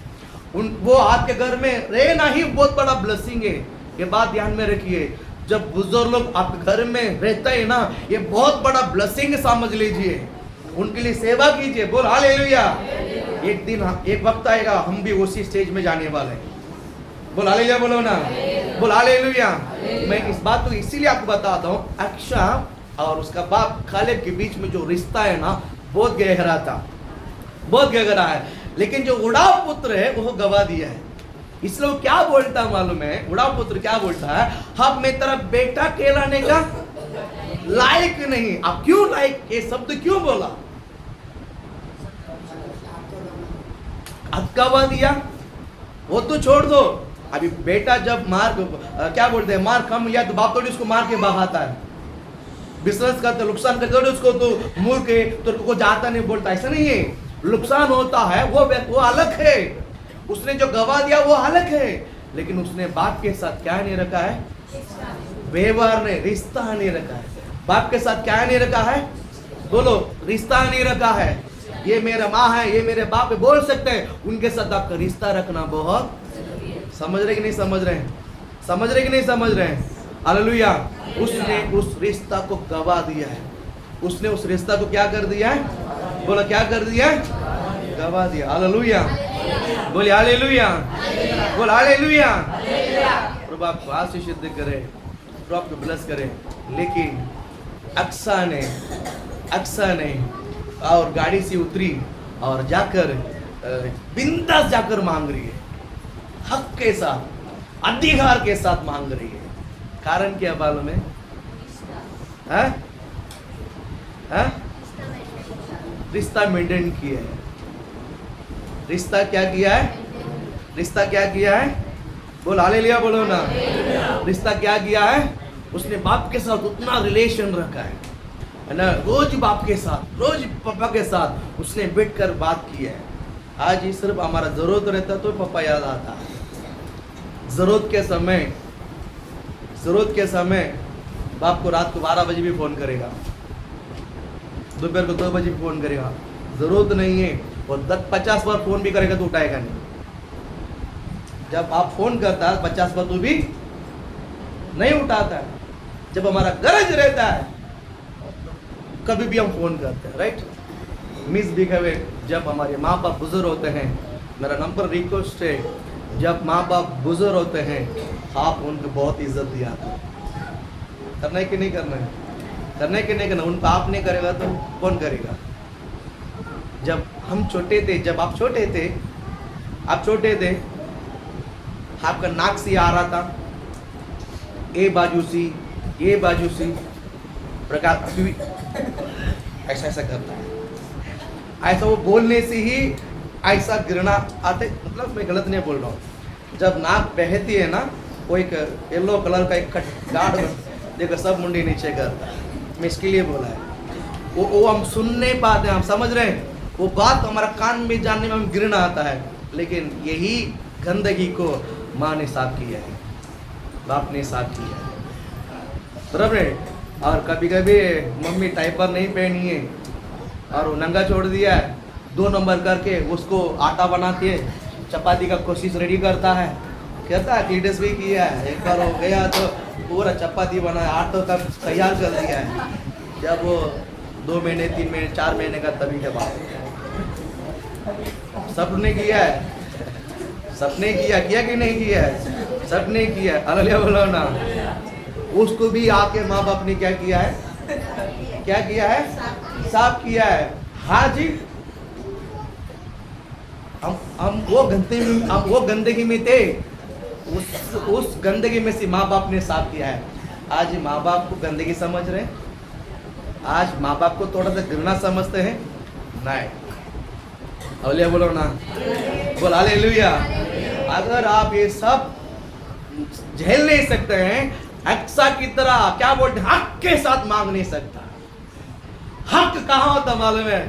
वो आपके घर में रहना ही बहुत बड़ा ब्लेसिंग है। ये बात ध्यान में रखिए, जब बुजुर्ग लोग आपके घर में रहते हैं ना, ये बहुत बड़ा ब्लेसिंग समझ लीजिए, उनके लिए सेवा कीजिए, बोल हालेलुया। एक दिन एक वक्त आएगा हम भी उसी स्टेज में जाने वाले हैं, बोल हालेलुया बोलो ना, बोल हालेलुया। मैं इस बात को इसीलिए आपको बताता हूँ, अक्षा और उसका बाप कालेब के बीच में जो रिश्ता है ना, बहुत गहरा था, बहुत गहरा है, लेकिन जो उड़ाव पुत्र है वो गवा दिया है। इसलिए वो क्या बोलता मालूम है, उड़ाव पुत्र क्या बोलता है, अब मैं तेरा बेटा कहलाने का लायक नहीं। अब क्यों लायक, ये शब्द क्यों बोला, गवा दिया वो तो छोड़ दो, अभी बेटा जब क्या बोलते हैं, मार कम लिया तो बाप थोड़ी उसको मार के भगाता है। बिजनेस करते नुकसान करते थोड़ी उसको तो मुड़ के तो को जाता नहीं बोलता, ऐसा नहीं है। नुकसान होता है वो अलग है, उसने जो गवा दिया वो अलग है, लेकिन उसने बाप के साथ क्या नहीं रखा है, व्यवहार ने रिश्ता नहीं रखा है। बाप के साथ क्या नहीं रखा है, बोलो, रिश्ता नहीं रखा है। ये मेरा माँ है, ये मेरे बाप है, बोल सकते हैं, उनके साथ आपका रिश्ता रखना बहुत, समझ रहे कि नहीं समझ रहे हैं, समझ रहे कि नहीं समझ रहे हैं। हालेलुया। उसने उस रिश्ता को गवा दिया है, उसने उस रिश्ता को क्या कर दिया है, बोला क्या कर दिया है, गवा दिया। हालेलुया, बोले हालेलुया, बोल हालेलुया। प्रभु आपको आशीषित करे, प्रभु आपको ब्लेस करे। लेकिन अक्सा ने और गाड़ी से उतरी और जाकर बिंदास जाकर मांग रही है, हक के साथ, अधिकार के साथ मांग रही है। कारण क्या मालूम है? रिश्ता मेंटेन किया है। रिश्ता क्या किया है, रिश्ता क्या किया है, बोल हालेलुया, बोलो ना। रिश्ता क्या किया है, उसने बाप के साथ उतना रिलेशन रखा है ना, रोज बाप के साथ, रोज पापा के साथ उसने बैठकर बात की है। आज ही सिर्फ हमारा जरूरत रहता तो पापा याद आता है। जरूरत के समय बाप को रात को 12 बजे भी फोन करेगा, दोपहर को 2 बजे भी फोन करेगा। जरूरत नहीं है, और 50 बार फोन भी करेगा तो उठाएगा नहीं। जब आप फोन करता है 50 बार तो भी नहीं उठाता है। जब हमारा गरज रहता है कभी भी हम फोन करते हैं, राइट। मिसबिहेवियर जब हमारे माँ बाप बुजुर्ग होते हैं, मेरा नंबर रिक्वेस्ट है, जब माँ बाप बुजुर्ग होते हैं आप उनको बहुत इज्जत दिया करना है कि नहीं करना है, करना है कि नहीं करना। उनको आप नहीं करेगा तो कौन करेगा। जब हम छोटे थे, जब आप छोटे थे आपका नाक से आ रहा था, ये बाजू सी प्रकार ऐसा करता है, ऐसा वो बोलने से ही ऐसा गिरना आते, मतलब मैं गलत नहीं बोल रहा हूँ। जब नाक बहती है ना, वो एक येलो कलर का एक गाढ़ देखो सब मुंडी नीचे करता है, मैं इसके लिए बोला है। वो हम सुन नहीं पाते, हम समझ रहे हैं, वो बात हमारा कान में जानने में हम गिरना आता है। लेकिन यही गंदगी को माँ ने साफ किया है, बाप ने साफ किया है, बराबर है। और कभी कभी मम्मी डायपर नहीं पहनी है और वो नंगा छोड़ दिया है, 2 नंबर करके उसको आटा बनाती है, चपाती का कोशिश रेडी करता है, कहता है क्लीटस भी किया है, एक बार हो गया तो पूरा चपाती बनाया, आटा का तैयार कर दिया है। जब वो 2 महीने 3 महीने 4 महीने का तभी के बाद सबने किया है, सबने किया कि नहीं किया है, सबने किया है। हालेलुया बोलो ना। उसको भी आपके माँ बाप ने क्या किया है, क्या किया है, साफ किया है। हाँ जी, हम वो गंदगी में थे, उस गंदगी में से माँ बाप ने साफ किया है। आज माँ बाप को गंदगी समझ रहे हैं, आज माँ बाप को थोड़ा सा घृणा समझते हैं, नहीं। हालेलुया बोलो ना, बोल हालेलुया। अगर आप ये सब झेल नहीं सकते हैं, अक्सा की तरह क्या बोलते हैं, हक के साथ मांग नहीं सकता। हक कहाँ होता मालूम है,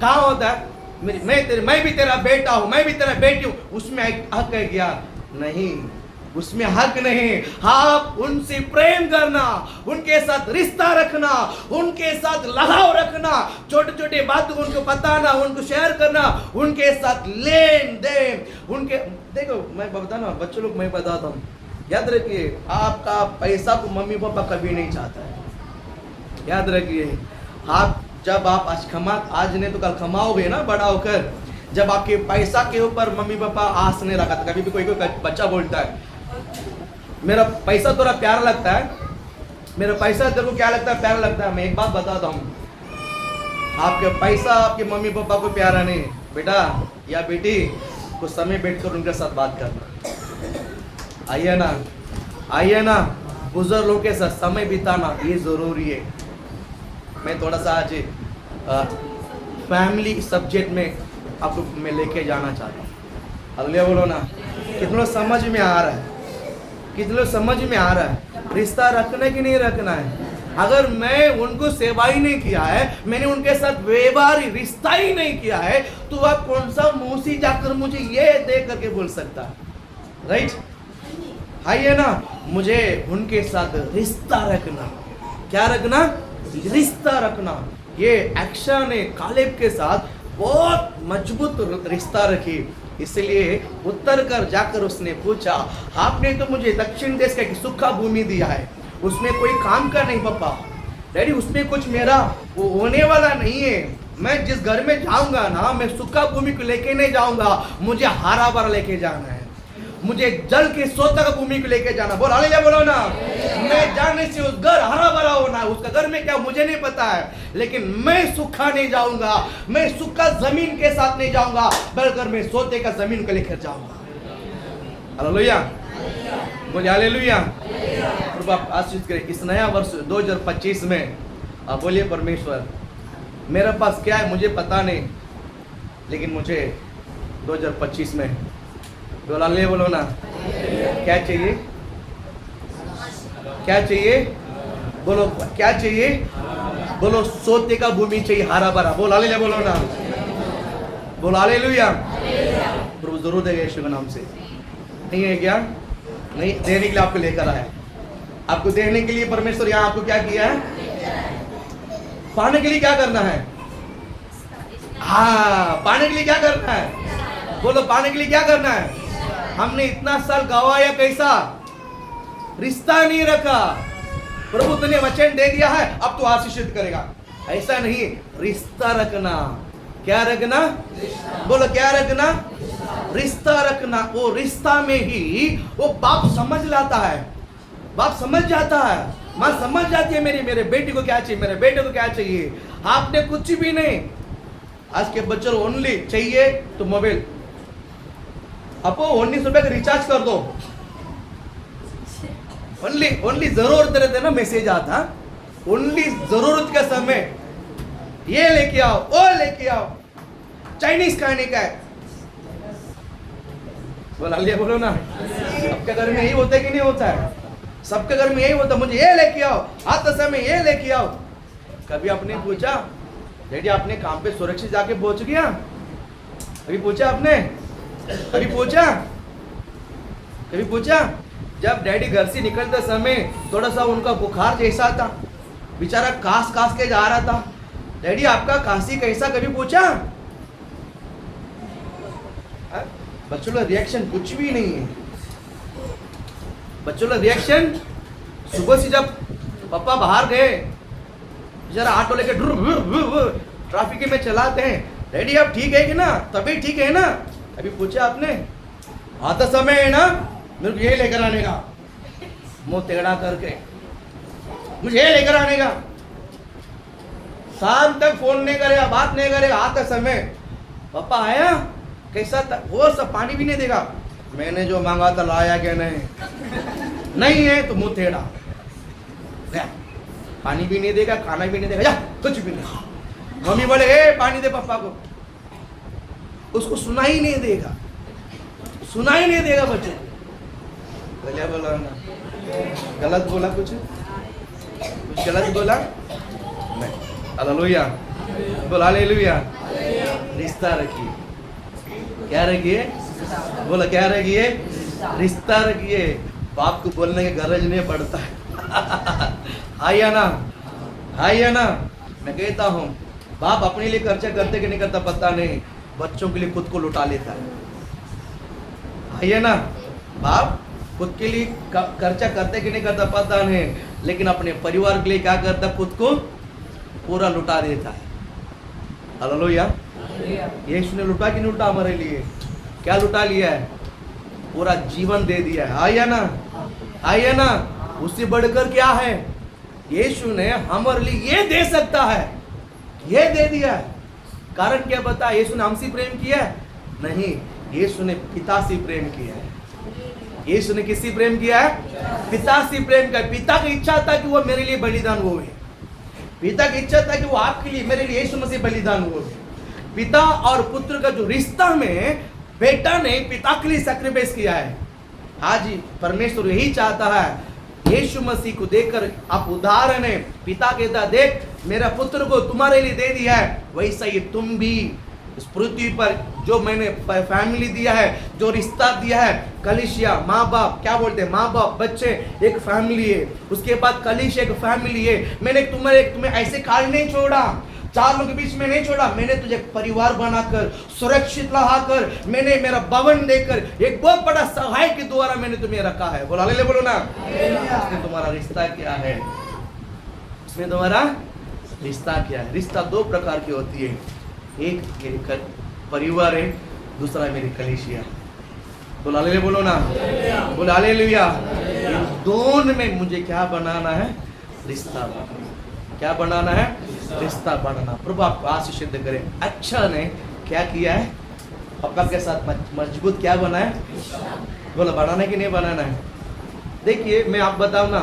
कहाँ होता है, मैं भी तेरा बेटा हूं, मैं भी तेरा बेटी हूं, उसमें हक है क्या, नहीं, उसमें हक नहीं। आप उनसे प्रेम करना, उनके साथ रिश्ता रखना, उनके साथ लगाव रखना, छोटे छोटे बातों को उनको बताना, उनको शेयर करना, उनके साथ लेन देन, उनके देखो मैं बता ना बच्चों लोग, मैं बताता हूँ, याद रखिए आपका पैसा को मम्मी पापा कभी नहीं चाहता है। याद रखिए, आप जब आप आज नहीं तो कल कमाओगे ना बड़ा होकर, जब आपके पैसा के ऊपर मम्मी पापा आस नहीं रखा था। कभी भी कोई बच्चा बोलता है मेरा पैसा थोड़ा प्यारा लगता है, मेरा पैसा तेरे को क्या लगता है, प्यारा लगता है। मैं एक बात बताता हूँ, आपके पैसा आपके मम्मी पापा को प्यारा नहीं, बेटा या बेटी कुछ समय बैठकर उनके साथ बात करना, आइए ना बुजुर्ग लोगों के साथ समय बिताना ये जरूरी है। मैं थोड़ा सा आज फैमिली सब्जेक्ट में आपको मैं लेके जाना चाहता हूँ। हालेलुया बोलो ना। कितनों समझ में आ रहा है? कितनों समझ में आ रहा है? रिश्ता रखना कि नहीं रखना है? अगर मैं उनको सेवा ही नहीं किया है, मैंने उनके साथ व्यवहार रिश्ता ही नहीं किया है, तो आप कौन सा मुंह से जाकर मुझे ये देख करके बोल सकता है? राइट? है ना? मुझे उनके साथ रिश्ता रखना। क्या रखना? रिश्ता रखना। ये एक्शा ने कालेब के साथ बहुत मजबूत रिश्ता रखी। इसलिए उत्तर कर जाकर उसने पूछा, आपने तो मुझे दक्षिण देश का एक सूखा भूमि दिया है, उसमें कोई काम का नहीं पापा। डैडी उसमें कुछ मेरा वो होने वाला नहीं है। मैं जिस घर में जाऊंगा ना, मैं सूखा भूमि को लेके नहीं जाऊंगा, मुझे हरा भरा लेके जाना है। मुझे जल के सोता का भूमि को लेके जाना। बोल हालेलुया बोलो ना। मैं जाने से उस घर हरा भरा होना है। उसका घर में क्या मुझे नहीं पता है, लेकिन मैं सूखा नहीं जाऊंगा, मैं सूखा जमीन के साथ नहीं जाऊंगा, बल्कि मैं सोते का जमीन को लेकर जाऊंगा। हालेलुया बोलिए हालेलुया। प्रभु आप आशीष करें इस नया वर्ष 2025 में। आप बोलिए परमेश्वर मेरे पास क्या है मुझे पता नहीं, लेकिन मुझे 2025 में बोला बोलो ना, क्या चाहिए? क्या चाहिए? बोलो क्या चाहिए? बोलो सोते का भूमि चाहिए, हरा भरा। बोल हालेलुया बोलो ना। बोल हालेलुया। प्रभु जरूर देगा यीशु के नाम से। नहीं है क्या? नहीं देने के लिए आपको लेकर आया। आपको देने के लिए परमेश्वर यहाँ आपको क्या किया है? पाने के लिए क्या करना है? हाँ, पाने के लिए क्या करना है? बोलो पाने के लिए क्या करना है? हमने इतना साल गवाया, कैसा रिश्ता नहीं रखा। प्रभु तूने वचन दे दिया है, अब तू आशीषित करेगा, ऐसा नहीं। रिश्ता रखना। क्या रखना? बोलो क्या रखना? रिश्ता रखना। वो रिश्ता में ही वो बाप समझ लाता है, बाप समझ जाता है, माँ समझ जाती है मेरे बेटी को क्या चाहिए, मेरे बेटे को क्या चाहिए। आपने कुछ भी नहीं। आज के बच्चों को ओनली चाहिए तो मोबाइल, आपको 19 रुपए का रिचार्ज कर दो। ओनली जरूरत रहते ना मैसेज आता, ओनली जरूरत का समय ये लेके आओ, वो लेके आओ, चाइनीज खाने का है। बोला लिया बोलो ना। सबके घर में यही होता है कि नहीं होता है? सबके घर में यही होता है, मुझे ये लेके आओ, आते समय ये लेके आओ। कभी आपने पूछा डैडी आपने काम पे सुरक्षित जाके पहुंच गया? कभी पूछा आपने? कभी पूछा? कभी पूछा? जब डैडी घर से निकलते समय थोड़ा सा उनका बुखार जैसा था, बेचारा कास कास के जा रहा था, डैडी आपका खांसी कैसा? कभी पूछा? बच्चों का रिएक्शन कुछ भी नहीं है। बच्चों का रिएक्शन सुबह से जब पापा बाहर गए, जरा ऑटो लेके ट्रैफिक में चलाते हैं, डैडी आप ठीक है कि ना, तभी ठीक है ना? अभी पूछा आपने? आता समय है ना मेरे को ये लेकर आने का, मुंह टेढ़ा करके मुझे ये लेकर आने का। शाम तक फोन नहीं करेगा, बात नहीं करेगा। आते समय पापा आया कैसा था? वो सब पानी भी नहीं देगा। मैंने जो मांगा था लाया क्या? नहीं नहीं है तो मुंह टेढ़ा, पानी भी नहीं देगा, खाना भी नहीं देगा, या कुछ भी नहीं। मम्मी बोले ए पानी दे पापा को, उसको सुना ही नहीं देगा, सुना ही नहीं देगा बच्चे। बोला बोला ना, गलत बोला कुछ गलत बोला नहीं। हालेलुया बोल हालेलुया। रिश्ता रखिए। क्या रखिए? बोला क्या रखिए? रिश्ता रखिए। बाप को बोलने की गरज नहीं पड़ता है। आया ना, आया ना। मैं कहता हूँ बाप अपने लिए खर्चा करते कि नहीं करता पता नहीं, बच्चों के लिए खुद को लुटा लेता है। आइए ना, बाप खुद के लिए खर्चा करते कि नहीं करता पता नहीं, लेकिन अपने परिवार के लिए क्या करता? खुद को पूरा लुटा देता है। हालेलुया। यीशु ने लुटा कि नहीं लुटा हमारे लिए? क्या लुटा लिया है? पूरा जीवन दे दिया है। आइए ना, आइए ना। उससे बढ़कर क्या है? यीशु ने हमारे लिए ये दे सकता है, ये दे दिया है। कारण क्या बता? यीशु ने हमसे प्रेम किया है? नहीं, यीशु ने पिता से प्रेम किया है। यीशु ने किससे प्रेम किया है? पिता से प्रेम किया। पिता की इच्छा था कि वो मेरे लिए बलिदान हुए। पिता की इच्छा था कि वो आपके लिए, मेरे लिए यीशु मसीह बलिदान हुए। पिता और पुत्र का जो रिश्ता में बेटा ने पिता के लिए सैक्रिफाइस किया है। हाँ जी, परमेश्वर यही चाहता है। यीशु मसीह को देखकर आप उदाहरण है, पिता कहता देख मेरा पुत्र को तुम्हारे लिए दे दिया है, वैसा ही तुम भी इस पृथ्वी पर जो मैंने फैमिली दिया है, जो रिश्ता दिया है, कलीसिया माँ बाप, क्या बोलते हैं माँ बाप बच्चे एक फैमिली है, उसके बाद कलीसिया एक फैमिली है। मैंने तुम्हें ऐसे खाली नहीं छोड़ा, चार लोगों के बीच में नहीं छोड़ा, मैंने तुझे परिवार बनाकर सुरक्षित रहाकर मैंने मेरा भवन देकर एक बहुत बड़ा सहाय के द्वारा मैंने तुम्हें रखा है। बोलो हालेलुया, बोलो ना। इसमें तुम्हारा रिश्ता क्या है? इसमें तुम्हारा रिश्ता क्या है? रिश्ता दो प्रकार की होती है, एक मेरी परिवार है, दूसरा मेरी कलीसिया। बोलो हालेलुया, बोलो ना। बोलो हालेलुया। इन दोनों में मुझे क्या बनाना है? रिश्ता बनाना। क्या बनाना है? रिश्ता बनाना। प्रभु आपको आशीष दे करे। अच्छा ने क्या किया है? पापा के साथ मजबूत क्या बना है? बोलो बनाना है कि नहीं बनाना है? देखिए मैं आप बताऊं ना,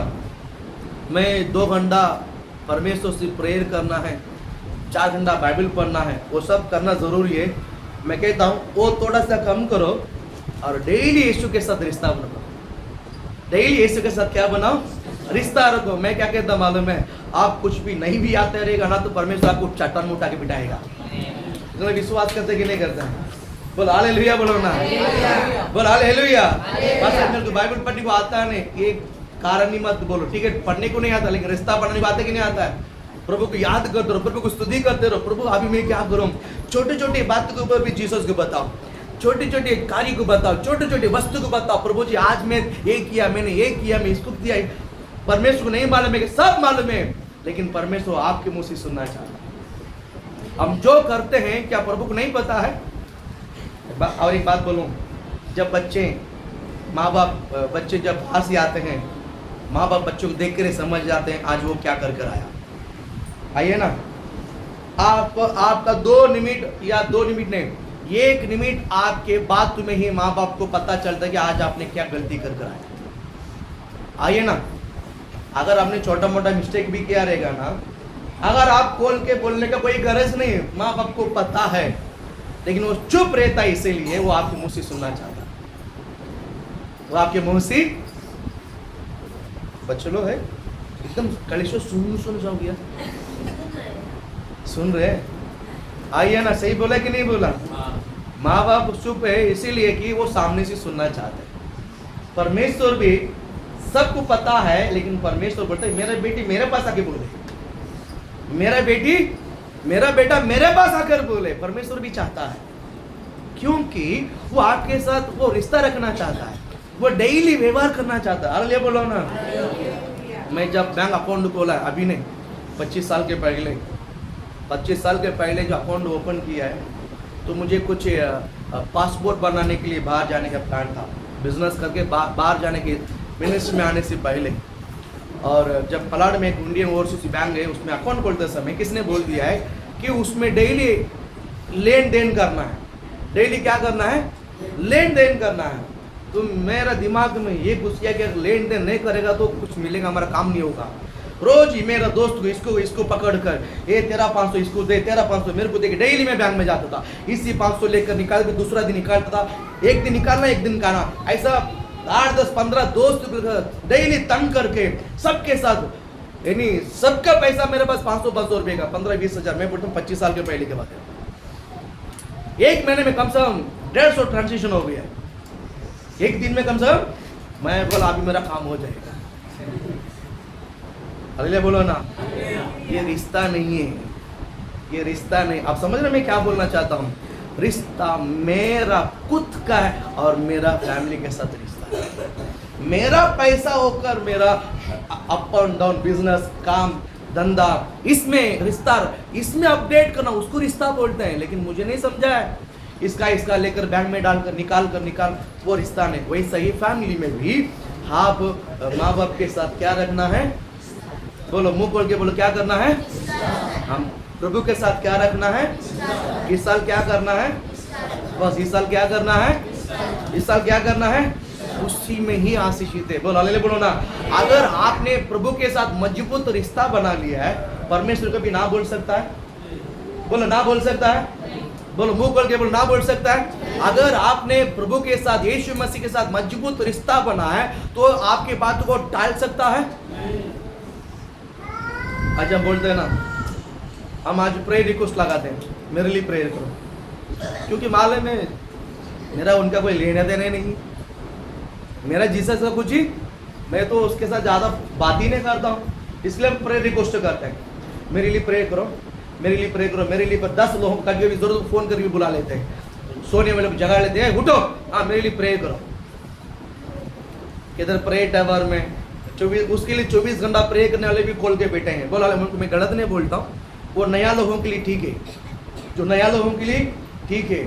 मैं 2 घंटा परमेश्वर से प्रेयर करना है, 4 घंटा बाइबल पढ़ना है, वो सब करना जरूरी है। मैं कहता हूँ वो थोड़ा सा कम करो और डेली यीशु के साथ रिश्ता बनाओ। डेली यीशु के साथ क्या बनाओ? रिश्ता रखो। मैं क्या कहता मालूम है, आप कुछ भी नहीं भी आते रहेगा ना तो परमेश्वर आपको चट्टान मुटा के बिठाएगा। तो विश्वास करते कि नहीं करते? बोलो हालेलुया, बोलो ना। बोलो हालेलुया। बस मेरे को बाइबल पढ़ने को आता नहीं, ये कारण नहीं मत बोलो, ठीक है? पढ़ने को नहीं आता लेकिन रिश्ता पढ़ने को आते कि नहीं आता है? प्रभु को याद करते रहो, प्रभु को स्तुति करते रहो। प्रभु अभी मैं क्या करूं? छोटे छोटे बात के ऊपर भी जीसस को बताओ, छोटे छोटे कार्य को बताओ, छोटे छोटे वस्तु को बताओ। प्रभु जी आज मैं ये किया, मैंने ये किया, मैं इसको किया। परमेश्वर को नहीं मालूम है कि सब मालूम है, लेकिन परमेश्वर आपके मुंह से सुनना चाहता है। हम जो करते हैं क्या प्रभु को नहीं पता है? और एक बात बोलूं, जब बच्चे माँ बाप बच्चे जब बाहर से आते हैं, माँ बाप बच्चों को देख कर समझ जाते हैं आज वो क्या कर कर आया। आइए ना, आपका 2 मिनट या 2 मिनट नहीं, 1 मिनट आपके बात में ही माँ बाप को पता चलता है कि आज आपने क्या गलती कर कर आया। आइए ना, अगर आपने छोटा मोटा मिस्टेक भी किया रहेगा ना, अगर आप खोल के बोलने का कोई गरज नहीं, माँ बाप को पता है, लेकिन वो चुप रहता है, इसीलिए वो आपके मुंह से सुनना चाहता है। वो आपके मुंह से बच्चे लोग है एकदम कलिशो सुन जाओ गया, सुन रहे? आइए ना, सही बोला कि नहीं बोला? माँ बाप चुप है इसीलिए कि वो सामने से सुनना चाहते हैं। परमेश्वर भी सबको पता है, लेकिन परमेश्वर बोलता है मेरा बेटी मेरे पास आके बोले, मेरा बेटा मेरे पास आकर बोले। परमेश्वर भी चाहता है, क्योंकि वो आपके साथ वो रिश्ता रखना चाहता है, वो डेली व्यवहार करना चाहता है। हालेलुया बोलो ना। मैं जब बैंक अकाउंट खोला है, अभी नहीं 25 साल के पहले, 25 साल के पहले जो अकाउंट ओपन किया है, तो मुझे कुछ पासपोर्ट बनाने के लिए बाहर जाने का प्लान था, बिजनेस करके बाहर जाने के, मिनिस्ट्री में आने से पहले। और जब पलाड़ में एक इंडियन ओवरसीज बैंक है, उसमें अकाउंट खोलते समय किसने बोल दिया है कि उसमें डेली लेन देन करना है। डेली क्या करना है? लेन देन करना है। तो मेरा दिमाग में ये घुस गया कि अगर लेन देन नहीं करेगा तो कुछ मिलेगा, हमारा काम नहीं होगा। रोज ही मेरा दोस्त को इसको पकड़ कर ये तेरा 500 इसको दे, तेरा 500 मेरे को दे के डेली मैं बैंक में जाता था। इसी 500 लेकर निकाल के दूसरा दिन निकालता था, एक दिन निकालना एक दिन खाना, ऐसा 8, 10, 15 दोस्त डेली तंग करके सबके साथ, यानी सबका पैसा मेरे पास 500 रुपए का, 15-20 हजार। मैं बोलता हूँ 25 साल के पहले के बात है। एक महीने में कम से कम 150 ट्रांजेक्शन हो गया, एक दिन में कम से कम। मैं बोला अभी मेरा काम हो जाएगा। हालेलुया बोलो ना। ये रिश्ता नहीं है, ये रिश्ता नहीं। आप समझ रहे मैं क्या बोलना चाहता हूँ? रिश्ता मेरा खुद का है और मेरा फैमिली के साथ रिश्ता है। मेरा पैसा होकर मेरा अप एंड डाउन बिजनेस, काम धंधा, इसमें रिश्ता, इसमें अपडेट करना उसको रिश्ता बोलते हैं। लेकिन मुझे नहीं समझा है, इसका लेकर बैंक में डालकर निकाल वो रिश्ता नहीं। वैसा ही फैमिली में भी आप माँ बाप के साथ क्या रखना है? बोलो, मुंह खोल के बोलो, क्या करना है? हम प्रभु के साथ क्या रखना है? इस साल क्या करना है? बस इस साल क्या करना है? इस साल क्या करना है? उसी में ही आशीषित है। बोलो हालेलुया बोलो ना। अगर आपने प्रभु के साथ मजबूत रिश्ता बना लिया है, परमेश्वर कभी ना बोल सकता है? बोलो ना बोल सकता है? बोलो मुंह खोल के बोलो ना बोल सकता है। अगर आपने प्रभु के साथ यीशु मसीह के साथ मजबूत रिश्ता बना है तो आपकी बातों को टाल सकता है? आज हम बोलते हैं ना, हम आज प्रेयर रिक्वेस्ट लगाते हैं, मेरे लिए प्रेयर करो, क्योंकि मालूम है मेरा उनका कोई लेना देना नहीं, मेरा जीसस का कुछ ही, मैं तो उसके साथ ज़्यादा बात ही नहीं करता हूँ, इसलिए हम प्रेयर रिक्वेस्ट करते हैं, मेरे लिए प्रेयर करो, मेरे लिए प्रेयर करो, मेरे लिए। पर 10 लोगों का भी जरूर फोन करके बुला लेते हैं, सोने वाले को जगा लेते हैं, उठो हाँ मेरे लिए प्रेयर करो। किधर प्रेयर टावर में 24 उसके लिए 24 घंटा प्रे करने वाले भी खोल के बैठे हैं। बोला मैं गलत नहीं बोलता हूँ, वो नया लोगों के लिए ठीक है, जो नया लोगों के लिए ठीक है,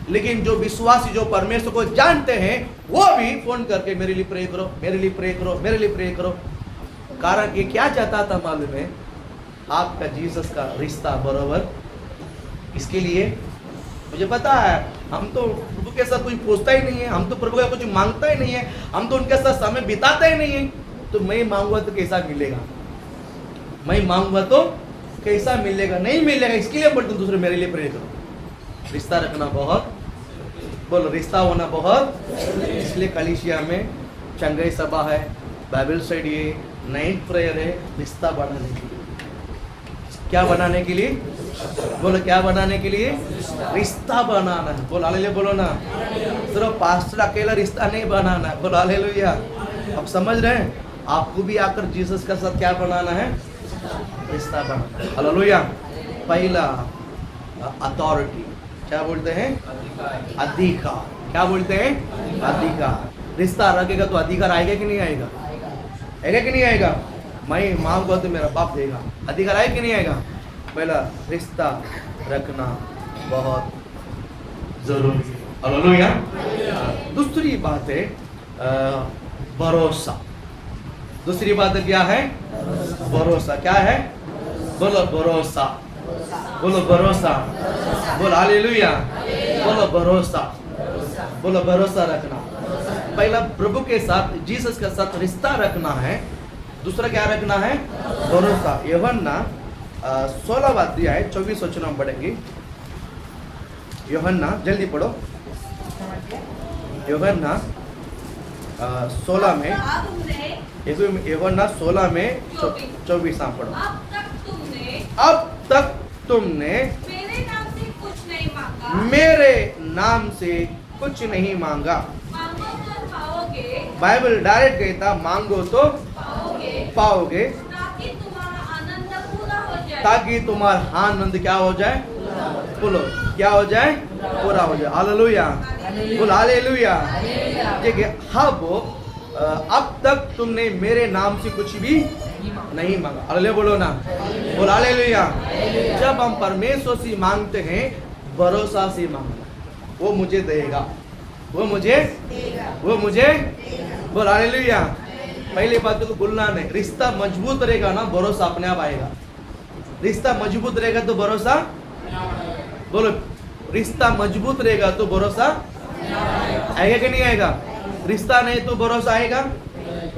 लेकिन जो विश्वासी जो परमेश्वर को जानते हैं वो भी फोन करके मेरे लिए प्रे करो, मेरे लिए प्रे करो, मेरे लिए प्रे करो। कारण ये क्या चाहता था मालूम है? आपका जीसस का रिश्ता बराबर। इसके लिए मुझे पता है हम तो प्रभु के साथ कुछ पूछता ही नहीं है, हम तो प्रभु का कुछ मांगता ही नहीं है, हम तो उनके साथ समय बिताता ही नहीं है। तो मैं मांगूंगा तो कैसा मिलेगा? मैं मांगूंगा तो कैसा मिलेगा? नहीं मिलेगा। इसके लिए बोलते दूसरे मेरे लिए प्रे करो। रिश्ता रखना बहुत, बोलो रिश्ता होना बहुत। इसलिए कलीसिया में चंगई सभा है, बाइबल स्टडी है, नाइट प्रेयर है, रिश्ता बढ़ाने के लिए। क्या बनाने के लिए? बोलो क्या बनाने के लिए? रिश्ता बनाना है। बोलो हालेलुया, बोलो ना। सिर्फ पास्टर अकेला रिश्ता नहीं बनाना है। बोलो हालेलुया। अब समझ रहे हैं? आपको भी आकर जीसस का साथ क्या बनाना है? रिश्ता बनाना। हालेलुया। पहला अथॉरिटी, क्या बोलते हैं? अधिकार। क्या बोलते हैं? अधिकार। रिश्ता रखेगा तो अधिकार आएगा कि नहीं आएगा? आएगा कि नहीं आएगा? मैं मांगूंगा तो मेरा बाप देगा। अधिकार आएगा कि नहीं आएगा? पहला रिश्ता रखना बहुत जरूरी है। हालेलुया। दूसरी बात है भरोसा। दूसरी बात क्या है? भरोसा। क्या है? बोलो भरोसा। बोलो भरोसा। बोलो हालेलुया। बोलो भरोसा। बोलो भरोसा रखना। पहला प्रभु के साथ, जीसस के साथ रिश्ता रखना है। दूसरा क्या रखना है? भरोसा। यूहन्ना 16 अध्याय 24 वचन हम पढ़ेंगे। यूहन्ना जल्दी पढ़ो। यूहन्ना 16 में, यूहन्ना 16 में 24 आप पढ़ो। अब तक तुमने मेरे नाम से कुछ नहीं मांगा, मेरे नाम से कुछ नहीं मांगा। मांगो तो पाओगे, बाइबल डायरेक्ट कहता मांगो तो पाओगे, पाओगे, ताकि तुम्हारा आनंद पूरा हो जाए। ताकि तुम्हारा आनंद क्या हो जाए? बोलो क्या हो जाए? पूरा हो जाए। हालेलुया। बोलो हालेलुया। देखिए अब तक तुमने मेरे नाम से कुछ भी नहीं मांगा। हालेलुया बोलो ना। बोलो हालेलुया। जब हम परमेश्वर से मांगते हैं भरोसा से मांगना, वो मुझे देगा, वो मुझे बोलो हालेलुया। पहली बात तो बोलना नहीं। रिश्ता मजबूत रहेगा ना, भरोसा अपने आप आएगा। रिश्ता मजबूत रहेगा तो भरोसा, बोलो रिश्ता मजबूत रहेगा तो भरोसा आएगा कि नहीं आएगा? रिश्ता नहीं तो भरोसा आएगा?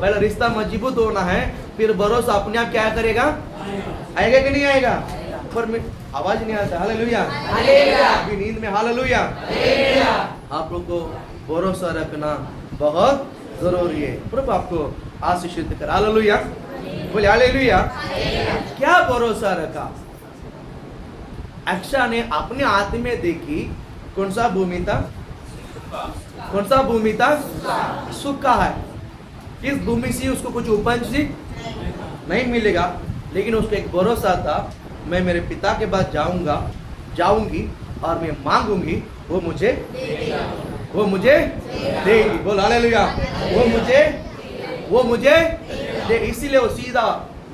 पहले रिश्ता मजबूत होना है, फिर भरोसा अपने आप क्या करेगा? आएगा कि नहीं आएगा? पर आवाज नहीं आता। हालेलुया। अभी नींद में हालेलुया। आप लोग को भरोसा रखना बहुत जरूरी है। प्रभु आपको आशीषित कर। हालेलुया। बोले हालेलुया। क्या भरोसा रखा? अक्षा ने अपने हाथ में देखी, कौन सा भूमि था? कौन सा भूमि था? सूखा है। इस भूमि से उसको कुछ उपज नहीं मिलेगा, लेकिन उसको एक भरोसा था, मैं मेरे पिता के पास जाऊंगी और मैं मांगूंगी, वो मुझे देगी। बोल हालेलुया। वो मुझे दे। इसीलिए वो सीधा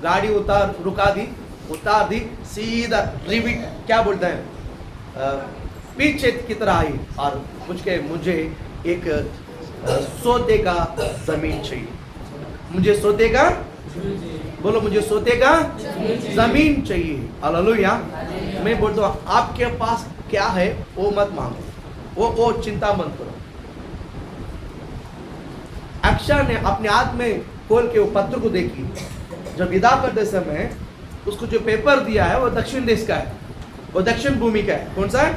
गाड़ी उतार दी सीधा रिविट, क्या बोलते हैं, पीछे की तरह आई और मुझे एक सोते का जमीन चाहिए। मुझे सोते का, बोलो मुझे सोते का जमीन चाहिए। हालेलुया। मैं बोलता हूँ आपके पास क्या है वो मत मांगो, वो चिंता मत करो। अक्षा ने अपने हाथ में खोल के वो पत्र को देखी। जब विदा करते समय उसको जो पेपर दिया है वो दक्षिण देश का है, वो दक्षिण भूमि का है। कौन सा है?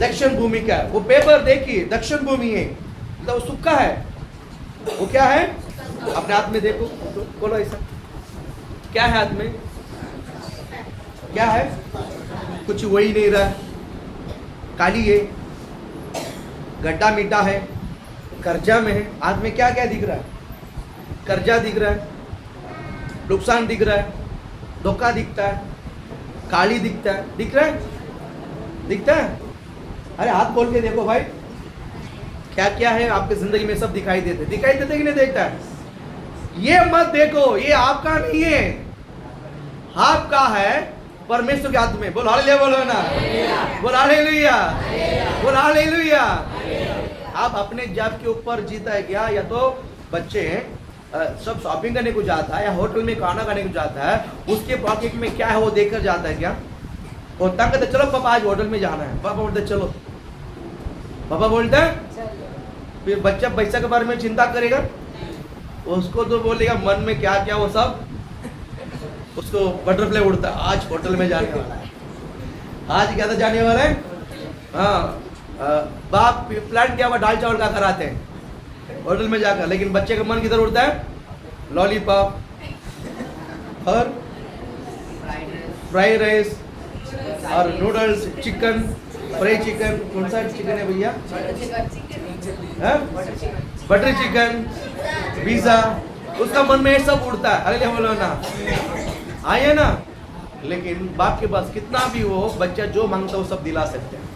दक्षिण भूमि का है। वो पेपर देखिए, दक्षिण भूमि है, मतलब वो सूखा है। वो क्या है? अपने हाथ में देखो, तो बोलो ऐसा क्या है हाथ में? क्या है? कुछ हो ही नहीं रहा है, काली है, गड्ढा मीठा है, कर्जा में है। हाथ में क्या क्या दिख रहा है? कर्जा दिख रहा है, नुकसान दिख रहा है, धोखा दिखता है, काली दिखता है। दिख रहा है? दिखता है? अरे हाथ खोल के देखो भाई, क्या क्या है आपकी जिंदगी में, सब दिखाई देते कि नहीं देखता है? ये मत देखो, ये आपका नहीं है, आपका है परमेश्वर के हाथ में। बोल हालेलुया, बोलो ना, बोल हालेलुया, बोल हालेलुया। आप अपने जॉब के ऊपर जीता है क्या? या तो बच्चे सब शॉपिंग करने को जाता है या होटल में खाना खाने को जाता है, उसके पॉकेट में क्या है वो देखकर जाता है क्या? वो तंग कहते चलो पापा आज होटल में जाना है, पापा बोलते चलो, पापा बोलते हैं, फिर बच्चा पैसा के बारे में चिंता करेगा, उसको तो बोलेगा मन में क्या क्या वो सब, उसको बटरफ्लाई उड़ता है, आज होटल में जाने वाला है, आज क्या था जाने वाला है। हाँ, बाप प्लान किया हुआ दाल चावल का कराते हैं होटल में जाकर, लेकिन बच्चे का मन किधर उड़ता है? लॉलीपॉप और फ्राइड राइस और नूडल्स, चिकन फ्राई चिकन, कौन सा चिकन है भैया? बटर चिकन, पिज्जा, उसका मन में सब उड़ता है। अरे बोलो ना, आइए ना। लेकिन बाप के पास कितना भी हो, बच्चा जो मांगता हो सब दिला सकते हैं।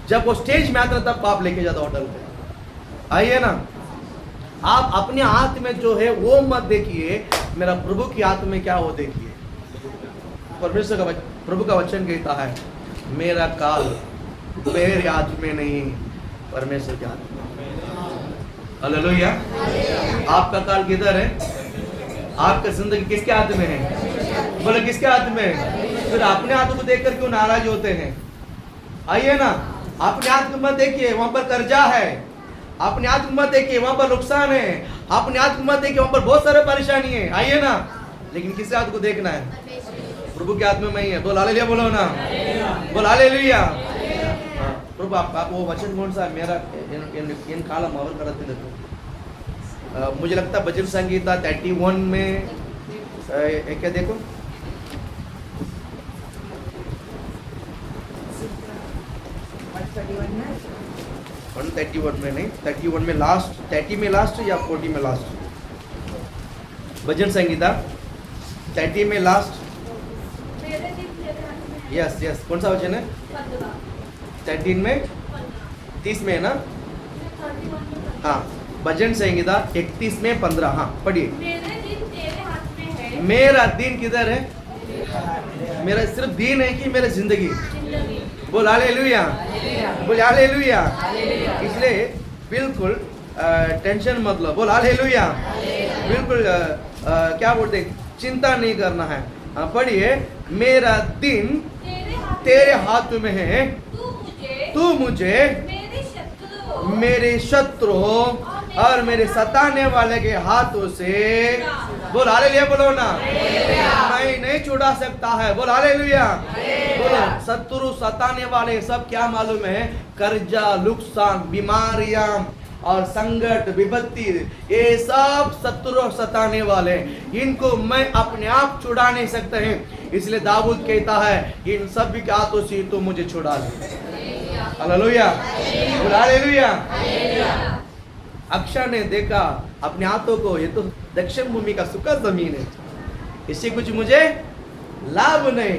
जब वो स्टेज में आता तब बाप लेके जाता होटल पे। आइए ना, आप अपने हाथ में जो है वो मत देखिए, मेरा प्रभु के हाथ में क्या वो देखिए। परमेश्वर का प्रभु का वचन कहता है, मेरा काल मेरे हाथ में नहीं, परमेश्वर के हाथ में। हालेलुया। आपका काल किधर है? आपका जिंदगी किसके हाथ में है? बोले किसके हाथ में? फिर अपने हाथों को देखकर क्यों नाराज होते हैं? आइए ना, अपने हाथ को मत देखिए, वहां पर कर्जा है। अपने हाथ को मत देखिए, वहां पर नुकसान है। अपने हाथ को मत देखिए, वहां पर बहुत सारे परेशानी है। आइए ना, लेकिन किस हाथ को देखना है? प्रभु के हाथ में नहीं है। बोल हालेलुया, बोलो ना, बोल हालेलुया। प्रभु आप वो वचन कौन सा है? मेरा इन कालम और करते देखो, मुझे लगता है भजन संगीता 31 में क्या देखो, वन 31 में नहीं, 31 में लास्ट, 30 में लास्ट या 40 में लास्ट? भजन संगीता 30 में लास्ट। यस यस, कौन सा वचन है? 13 में, 30 में है ना? हाँ, भजन संगीता 31 में 15। हाँ पढ़िए। मेरा दिन किधर है? मेरा सिर्फ दिन है कि मेरा जिंदगी? बोल हालेलुया, बोल हालेलुया। इसलिए बिल्कुल टेंशन मत लो, बोल हालेलुया। बिल्कुल क्या बोलते हैं, चिंता नहीं करना है। पढ़िए, मेरा दिन तेरे हाथ में है, तू मुझे मेरे शत्रु और मेरे सताने वाले के हाथों से, बोल हालेलुया, बोलो ना, मैं नहीं छुड़ा सकता है। बोल हालेलुया, बोलो। शत्रु सताने वाले सब क्या मालूम है? कर्जा, नुकसान, बीमारियां और संकट, विपत्ति, ये सब शत्रु सताने वाले, इनको मैं अपने आप छुड़ा नहीं सकते हैं। इसलिए दाऊद कहता है, इन सब के हाथों से तो मुझे छुड़ा ले। हालेलुया, बोल हालेलुया। अक्षय ने देखा अपने हाथों को, ये तो दक्षिण भूमि का सूखा जमीन है, इससे कुछ मुझे लाभ नहीं,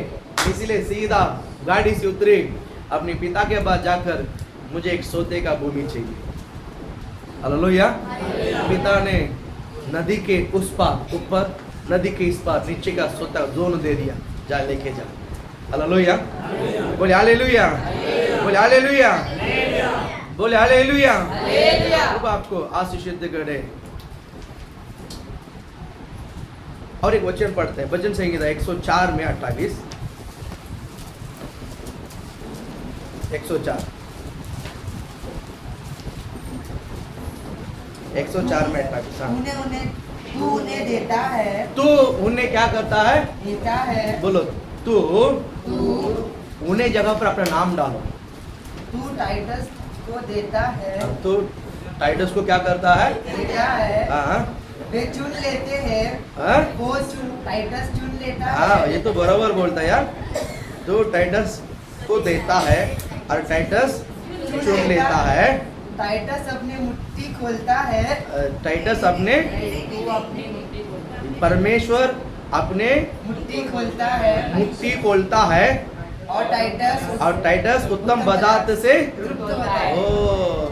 इसलिए सीधा गाड़ी से उतरे, अपने पिता के पास जाकर मुझे एक सोते का भूमि चाहिए। हालेलुया। पिता ने नदी के उस पार ऊपर, नदी के इस पार नीचे का सोता जोन दे दिया, जा लेके जा। हालेलुया, बोले हालेलुया, बोले हालेलुया, बोले हालेलुया। प्रभु आपको आशीषित करे। और एक वचन पढ़ते हैं, भजन संगीता 104 में 28, 104 में 28। तू उन्हें देता है, तू उन्हें क्या करता है? देता है। बोलो, तू उन्हें जगह पर अपना नाम डालो। तू टाइटस को देता है तो टाइटस को क्या करता है? देता है हाँ वे चुन लेते हैं हाँ वो टाइटस चुन लेता हाँ, है ये तो बराबर बोलता है यार। तो टाइटस को देता है और टाइटस चुन लेता है। टाइटस अपनी मुट्ठी खोलता है टाइटस अपने परमेश्वर अपने मुट्ठी खोलता है मुट्ठी खोलता है और टाइटस उत्तम पदार्थ से तृप्त होता है। ओ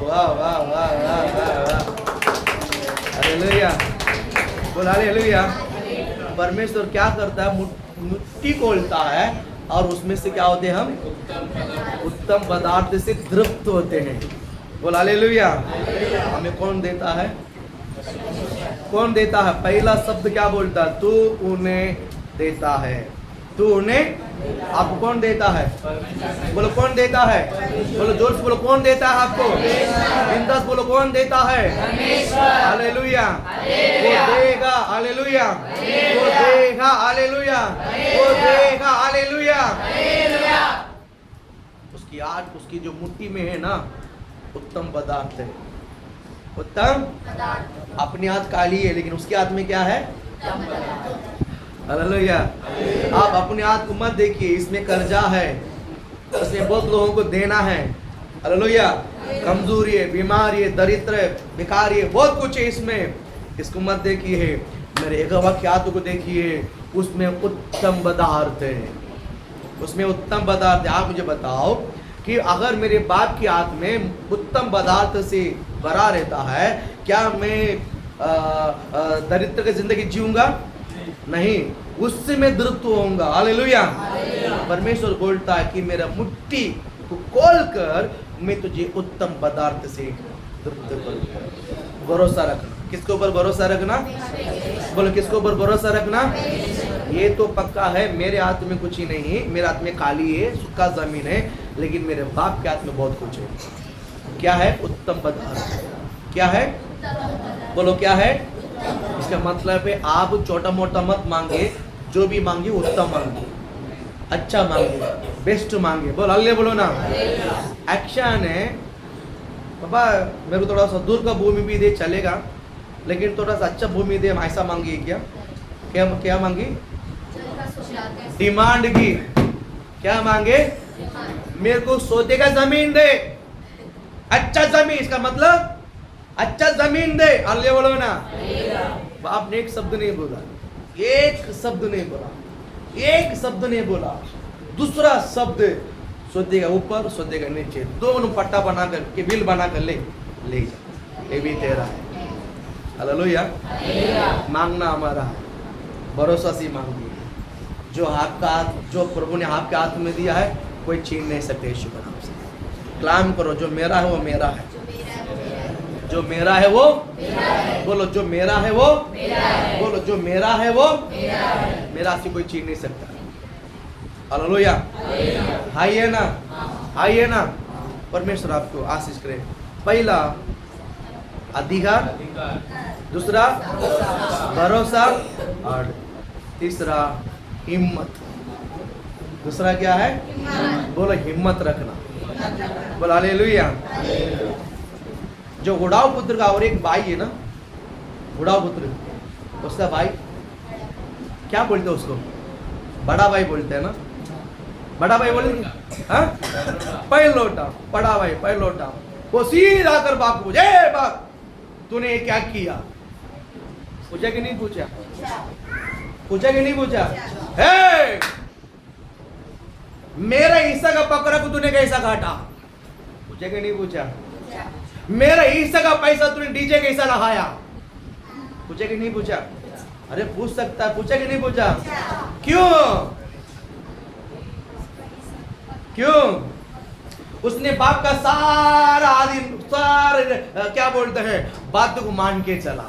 वाह वाह वाह वाह वाह वाह, हालेलुया, बोल हालेलुया। परमेश्वर क्या करता है? मुट्ठी खोलता है और उसमें से क्या होते हैं? हम उत्तम पदार्थ से तृप्त होते हैं। बोल हालेलुया। हमें कौन देता है? कौन देता है? पहला शब्द क्या बोलता है? तू उन्हें देता है। तू उन्हें, आपको कौन देता है? बोलो कौन देता है? बोलो जोर से बोलो कौन देता है आपको? बिंदास बोलो कौन देता है? हालेलुया। वो देगा, हालेलुया। वो देगा, हालेलुया। वो देगा, हालेलुया। उसकी आंख, उसकी जो मुट्ठी में है ना, उत्तम पदार्थ है। उत्तम, अपनी हाथ काली है लेकिन उसके हाथ में क्या है? हालेलुया। आप अपने हाथ को मत देखिए, इसमें कर्जा है, इसमें बहुत लोगों को देना है। हालेलुया। कमजोरी है, बीमारी है, दरिद्र है, बेकारी है, बहुत कुछ है इसमें। इसको मत देखिए, मेरे यहोवा के हाथ को देखिए, उसमें उत्तम पदार्थ है। उसमें उत्तम पदार्थ है। आप मुझे बताओ कि अगर मेरे बाप के हाथ में उत्तम पदार्थ से भरा रहता है, क्या मैं दरिद्र की जिंदगी जीऊंगा? नहीं, उससे मैं तृप्त होऊंगा। हालेलुया। परमेश्वर बोलता है कि मेरा मुट्ठी को खोलकर मैं तुझे उत्तम पदार्थ से तृप्त करूंगा। भरोसा रखना। किसके ऊपर भरोसा रखना? बोलो किसके ऊपर भरोसा रखना? ये तो पक्का है, मेरे हाथ में कुछ ही नहीं है, मेरे हाथ में खाली है, सूखा जमीन है, लेकिन मेरे बाप के हाथ में बहुत कुछ है। क्या है? उत्तम पदार्थ। क्या है? बोलो क्या है? इसका मतलब है आप छोटा मोटा मत मांगे, जो भी मांगे उत्तम मांगे, अच्छा मांगे, बेस्ट मांगे। बोल अल्ले बोलो ना। एक्शन है बाबा, मेरे को थोड़ा सा दूर का भूमि भी दे चलेगा, लेकिन थोड़ा सा अच्छा भूमि दे, हम ऐसा मांगिए क्या? क्या क्या मांगी? डिमांड की। क्या मांगे? मेरे को सोते का जमीन दे, अच्छा जमीन। इसका मतलब अच्छा जमीन दे। अल्ले बोलो ना। बाप ने एक शब्द नहीं बोला, एक शब्द नहीं बोला, एक शब्द नहीं बोला। दूसरा शब्द, सोते का ऊपर, सोते का नीचे, दोनों पट्टा बनाकर के बिल बनाकर ले जा, ये भी तेरा है। हालेलुया। मांगना हमारा है, भरोसा से मांगिए। जो आपका, जो प्रभु ने आपके हाथ में दिया है, कोई छीन नहीं सकते। यीशु के नाम से क्लाम करो, जो मेरा है वो मेरा है। जो मेरा है वो, बोलो जो मेरा है वो, बोलो जो मेरा है वो, मेरा से कोई छीन नहीं सकता। हालेलुया। हाई है ना? हाई है ना? परमेश्वर आपको आशीष करे। पहला अधिकार, दूसरा भरोसा और तीसरा हिम्मत। दूसरा क्या है? बोलो हिम्मत रखना। बोलो हालेलुया। जो उड़ाव पुत्र का और एक भाई है ना, उड़ाव पुत्र, उसका भाई क्या बोलते हैं उसको? बड़ा भाई बोलते हैं ना। बड़ा भाई बोलेंगे हाँ, पैर लौटा। बड़ा भाई पैर लौटा। वो सीधा कर बाप को पूछे, बाप तूने ये क्या किया? पूछा कि नहीं पूछा? पूछा कि नहीं पूछा? हे, मेरा हिस्सा का बकरा को तूने कैसा काटा? पूछा कि नहीं पूछा? मेरा हिस्सा का पैसा तूने डीजे कैसा लगाया? पूछा कि नहीं पूछा? अरे पूछ सकता है। पूछा कि नहीं पूछा? क्यों? क्यों? उसने बाप का सारा आदि, सारे क्या बोलते हैं, बातों को मान के चला।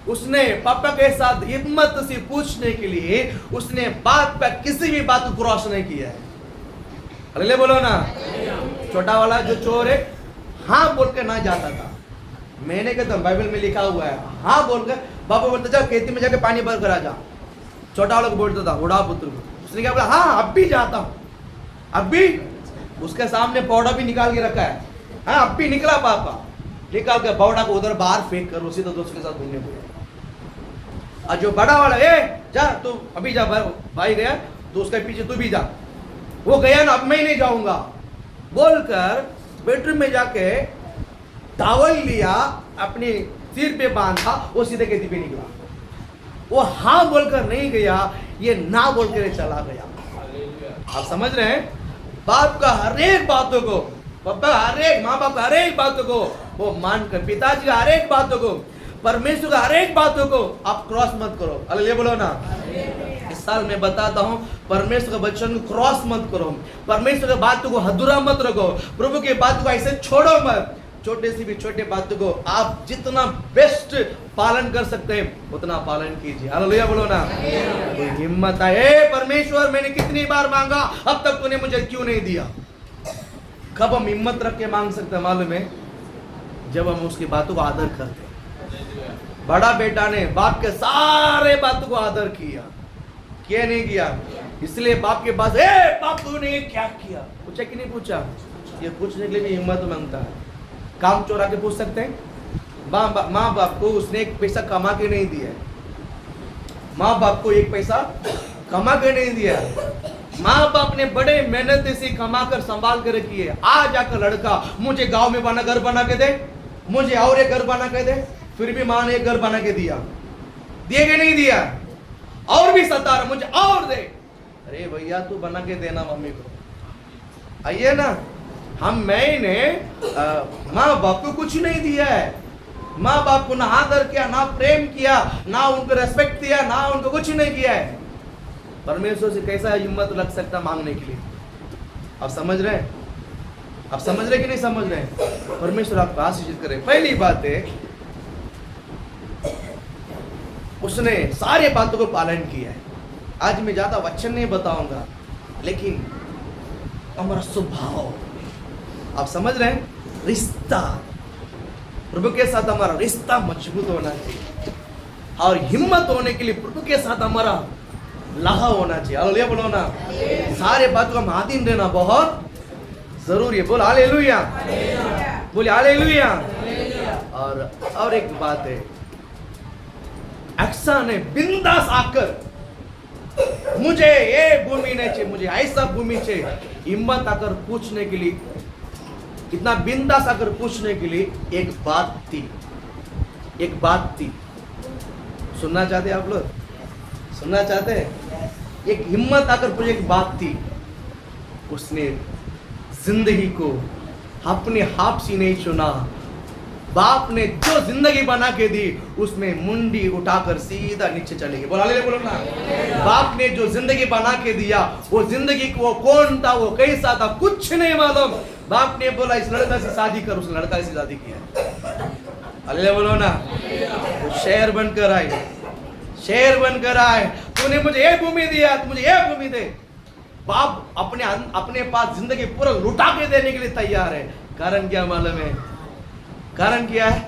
उसने पापा के साथ हिम्मत से पूछने के लिए उसने बात पे किसी भी बात को क्रॉस नहीं किया है। अगले बोलो ना। छोटा वाला जो चोर है, हाँ बोल के ना जाता था। मैंने कहता बाइबल में लिखा हुआ है, हाँ बोलकर बाबा बोलता जा खेती में जाके पानी भर कर आ जा। छोटा वाला को बोलता था, उड़ा पुत्र को। उसने क्या बोला? हाँ अब भी जाता हूँ, अब भी उसके सामने पौड़ा भी निकाल के रखा है। हाँ, अब भी निकला पापा, निकाल के पौड़ा को उधर बाहर फेंक कर उसी तो दोस्त के साथ घूमने को। और जो बड़ा वाला, ए जा तू अभी जा, भाई गया तो उसके पीछे तू भी जा। वो गया ना, अब मैं नहीं जाऊंगा बोलकर बेडरूम में जाके टॉवल लिया, अपने सिर पे बांधा, वो सीधे कहती पे निकला। वो हाँ बोलकर नहीं गया, ये ना बोलकर चला गया। आप समझ रहे हैं? बाप का हर एक बातों को, पापा हर एक, माँ बाप का हर एक बातों को वो मानकर, पिताजी का हर एक बातों को, परमेश्वर का हर एक बातों को आप क्रॉस मत करो। हालेलुया बोलो ना। इस साल मैं बताता हूँ, परमेश्वर का वचन को क्रॉस मत करो, परमेश्वर की बातों को अधूरा मत रखो, प्रभु की बातों को ऐसे छोड़ो मत। छोटे से भी छोटे बातों को आप जितना बेस्ट पालन कर सकते हैं उतना पालन कीजिए। हालेलुया बोलो ना। कोई हिम्मत आए, परमेश्वर मैंने कितनी बार मांगा, अब तक तूने मुझे क्यों नहीं दिया? कब हम हिम्मत रख के मांग सकते हैं मालूम है? जब हम उसकी बातों को आदर करते हैं। बड़ा बेटा ने बाप के सारे बातों को आदर किया नहीं किया? इसलिए बाप के पास, ए बाप तूने क्या किया, पूछा कि नहीं पूछा? ये पूछने के लिए भी हिम्मत मांगता है। काम चोरा के पूछ सकते हैं? माँ बाप को उसने एक पैसा कमा के नहीं दिया, माँ बाप को एक पैसा कमा के नहीं दिया, माँ बाप ने बड़े मेहनत से कमा कर संभाल कर रखी है। आ जाकर लड़का मुझे गांव में बना घर बना के दे, मुझे और एक घर बना के दे, फिर भी माँ ने एक घर बना के दिया कि नहीं दिया? और भी सता रहा, मुझे और दे। अरे भैया तू बना के देना मम्मी को। आइए ना, मैंने माँ बाप को कुछ नहीं दिया है, माँ बाप को ना आदर किया, ना प्रेम किया, ना उनको रेस्पेक्ट दिया, ना उनको कुछ नहीं किया है। परमेश्वर से कैसा हिम्मत रख सकता मांगने के लिए? आप समझ रहे हैं? आप समझ रहे कि नहीं समझ रहे हैं? परमेश्वर आपको आशीष करे। पहली बात है, उसने सारे बातों को पालन किया है। आज मैं ज्यादा वचन नहीं बताऊंगा, लेकिन हमारा स्वभाव, आप समझ रहे हैं? रिश्ता प्रभु के साथ, हमारा रिश्ता मजबूत होना चाहिए, और हिम्मत होने के लिए प्रभु के साथ हमारा लहा होना चाहिए। हालेलुया बोलो ना। सारे बातों का अधीन रहना बहुत जरूरी है। बोल हालेलुया, बोले हालेलुया। और एक बात है, अक्सा ने बिंदास आकर मुझे ये भूमि नहीं चाहिए, मुझे ऐसा भूमि चाहिए, हिम्मत आकर पूछने के लिए, इतना बिंदास आकर पूछने के लिए एक बात थी। सुनना चाहते आप लोग? सुनना चाहते हैं? एक हिम्मत आकर पूछे, एक बात थी। उसने जिंदगी को अपने हाथ से नहीं चुना, बाप ने जो जिंदगी बना के दी उसमें मुंडी उठाकर सीधा नीचे चले गए। बोला ले बोलो ना। बाप ने जो जिंदगी बना के दिया, वो जिंदगी को, वो कौन था, वो कैसा था, कुछ नहीं मालूम। बाप ने बोला इस लड़का से शादी कर, उस लड़का से शादी किया। अल्लाह बोलो ना। शेर बनकर आए, शेर बनकर आए, तूने मुझे ये भूमि दिया, तू मुझे ये भूमि दे। बाप अपने पास जिंदगी पूरा लुटा के देने के लिए तैयार है। कारण क्या मालूम है? कारण क्या है?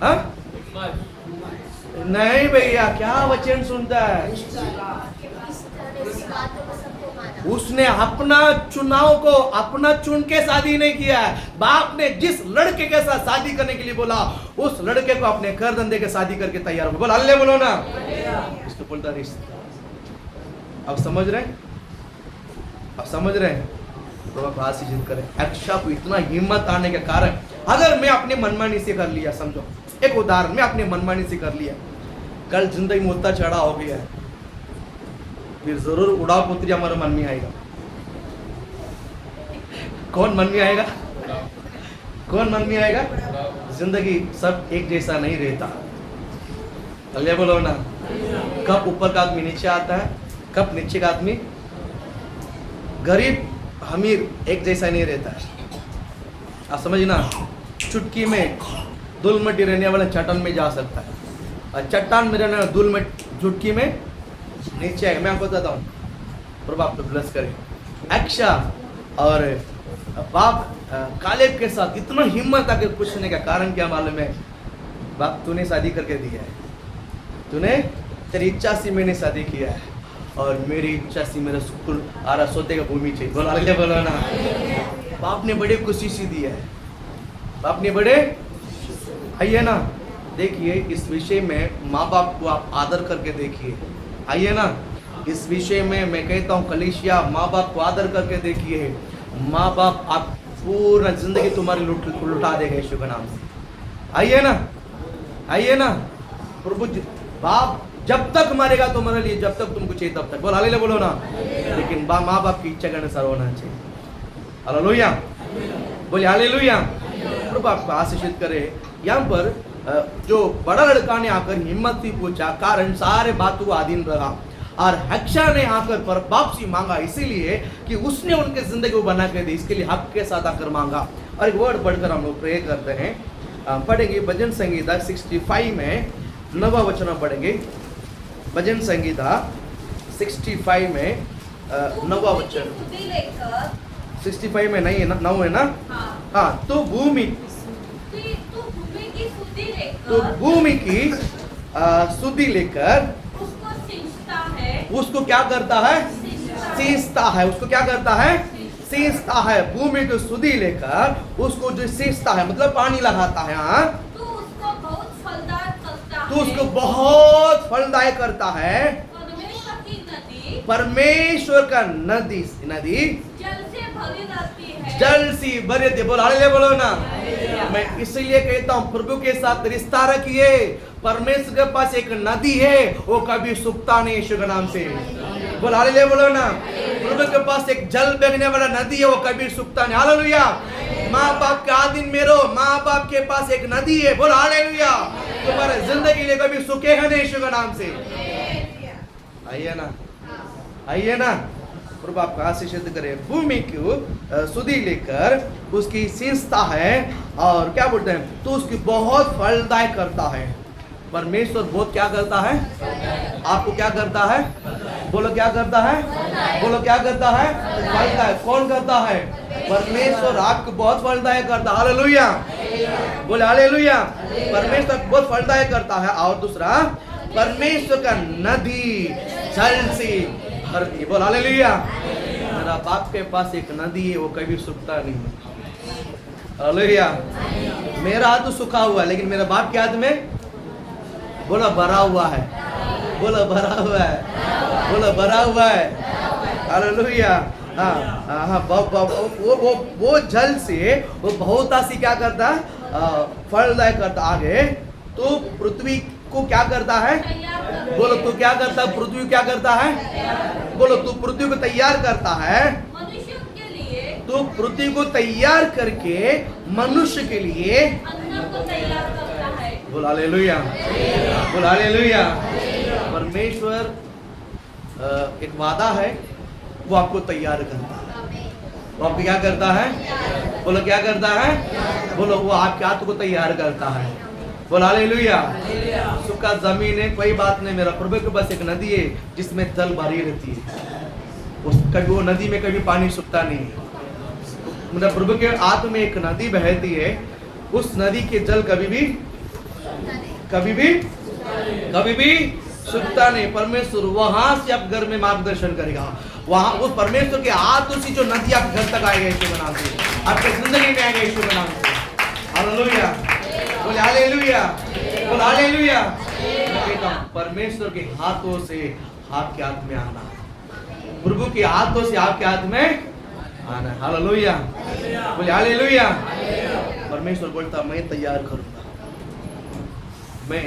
हाँ? नहीं भैया, क्या वचन सुनता है? उसने अपना चुनाव को अपना चुन के शादी नहीं किया है। बाप ने जिस लड़के के साथ शादी करने के लिए बोला, उस लड़के को अपने कर धंधे के शादी करके तैयार हो। बोल अल्लाह बोलो ना। इसको बोलता रिश्ता। अब समझ रहे हैं? अब समझ रहे हैं? तो आप आशीष करें। अक्षा को इतना हिम्मत आने के कारण, अगर मैं अपने मनमानी से कर लिया, समझो एक उदाहरण, मैं अपने मनमानी से कर लिया, कल जिंदगी में उतना चढ़ा हो गया है, फिर जरूर उड़ाव पुत्री हमारे मन में आएगा। कौन मन में आएगा? कौन मन में आएगा? जिंदगी सब एक जैसा नहीं रहता। अल्लाह बोलो ना। कब ऊपर का आदमी नीचे आता है, कब नीचे का आदमी, गरीब अमीर एक जैसा नहीं रहता है। आप समझना, चुटकी में धूल मिट्टी रहने वाला चट्टान में जा सकता है, और चट्टान में रहने वाला धूल मिट्टी चुटकी में नीचे आएगा। मैं आपको बताता हूँ, प्रभु आपको ब्लेस करे। अक्षा और बाप कालेब के साथ इतना हिम्मत आकर पूछने का कारण क्या मालूम है? बाप तूने शादी करके दिया है, तूने तेरी इच्छा से मैंने शादी किया है, और मेरी इच्छा सी मेरा स्कूल आ रहा सोते का भूमि चाहिए। बोलो हालेलुया बोलो ना। बाप ने बड़े खुशी सी दी है, बाप ने बड़े आइए ना। देखिए इस विषय में माँ बाप को आप आदर करके देखिए। आइए ना, इस विषय में मैं कहता हूँ कलीसिया माँ बाप को आदर करके देखिए। माँ बाप आप पूर्ण जिंदगी तुम्हारी लुटा देगा यीशु के नाम से। आइए ना, आइए ना। प्रभु बाप जब तक मरेगा तुम्हारे लिए, जब तक तुमको चाहिए तब तक। बोल हालेलुया बोलो ना। लेकिन माँ बाप की इच्छा के अनुसार होना चाहिए। हालेलुया बोलिए हालेलुया। प्रभु आपको आशीषित करे। यहाँ पर जो बड़ा लड़का ने आकर हिम्मत से पूछा, कारण सारे बातों को अधीन रहा, और हक्षा ने आकर पर वापसी मांगा, इसीलिए कि उसने उनके जिंदगी को बना के दी, इसके लिए हक के साथ आकर मांगा। और एक वर्ड पढ़कर हम लोग प्रे करते हैं। पढ़ेंगे भजन संगीता 65 में 9वां वचन पढ़ेंगे। भजन संगीता 65 में 9वां वचन। 65 में नहीं है ना, 9 है ना। हाँ, तो भूमि की सुधि लेकर उसको क्या करता है? सींचता है। उसको क्या करता है? सींचता है। भूमि को सुधि लेकर उसको जो सींचता है मतलब पानी लगाता है। हाँ, तो उसको बहुत फलदायक करता है। परमेश्वर का नदी जल सी भरी रहती है। बोलो हालेलुया बोलो ना। मैं इसलिए कहता हूँ प्रभु के साथ रिश्ता रखिए। परमेश्वर के पास एक नदी है, वो कभी सूखता नहीं यीशु के नाम से। बोलो हालेलुया बोलो ना। प्रभु के पास एक जल बहने वाला नदी है, वो कभी सूखता नहीं। हालेलुया। माँ बाप के आधीन में रहो, माँ बाप के पास एक नदी है। बोलो हालेलुया। तुम्हारे जिंदगी लिए कभी सूखेगा नहीं यीशु के नाम से। आइए ना, आइए ना। प्रभु आपका आशीषित करे। भूमि को सुधि लेकर उसकी सींचता है और क्या बोलते हैं, तो उसकी बहुत फलदायक करता है। परमेश्वर बहुत क्या करता है? आपको क्या करता है? बोलो क्या करता है? बोलो क्या करता है? फलदायक। कौन करता है? परमेश्वर आपको बहुत फलदायक करता है। हालेलुया बोले हालेलुया। परमेश्वर बहुत फलदायक करता है। और दूसरा, परमेश्वर का नदी जल से भरती है। बोल हालेलुया। मेरा बाप के पास एक नदी है, वो कभी सूखता नहीं। हालेलुया। मेरा हाथ तो सूखा हुआ है, लेकिन मेरा बाप के हाथ में बोला भरा हुआ है। बोला भरा हुआ है। बोला भरा हुआ है। हालेलुया। हाँ, वो जल से वो बहुत सी क्या करता है? फलदायक करता। आगे तो पृथ्वी को क्या करता है? बोलो तू क्या करता है? पृथ्वी क्या करता है? बोलो तू पृथ्वी को तैयार करता है। मनुष्य के लिए तो पृथ्वी को तैयार करके मनुष्य के लिए अन्न को तैयार करता है। बोल हालेलुया। बोल हालेलुया। परमेश्वर एक वादा है, वो आपको तैयार करता है। वो आपको क्या करता है? बोलो क्या करता है? बोलो वो आपके हाथ को तैयार करता है। बोल हालेलुया। सूखा जमीन है, कोई बात नहीं। मेरा प्रभु के पास एक नदी है जिसमें जल भरी रहती है। कभी वो नदी में कभी पानी सूखता नहीं। मेरा प्रभु के हाथ में एक नदी बहती है, उस नदी के जल कभी भी सूखता नहीं। परमेश्वर वहां से आप घर में मार्गदर्शन करेगा। वहां उस परमेश्वर के हाथों से जो नदी आपके घर तक आएगा यीशु के नाम से, आपके जिंदगी में आएगा यीशु के नाम से। हालेलुया बोले हालेलुया। बोले हालेलुया। परमेश्वर के हाथों से आपके हाथ में आना, प्रभु के हाथों से आपके हाथ में आना। हालेलुया बोले हालेलुया। परमेश्वर बोलता मैं तैयार करूंगा, मैं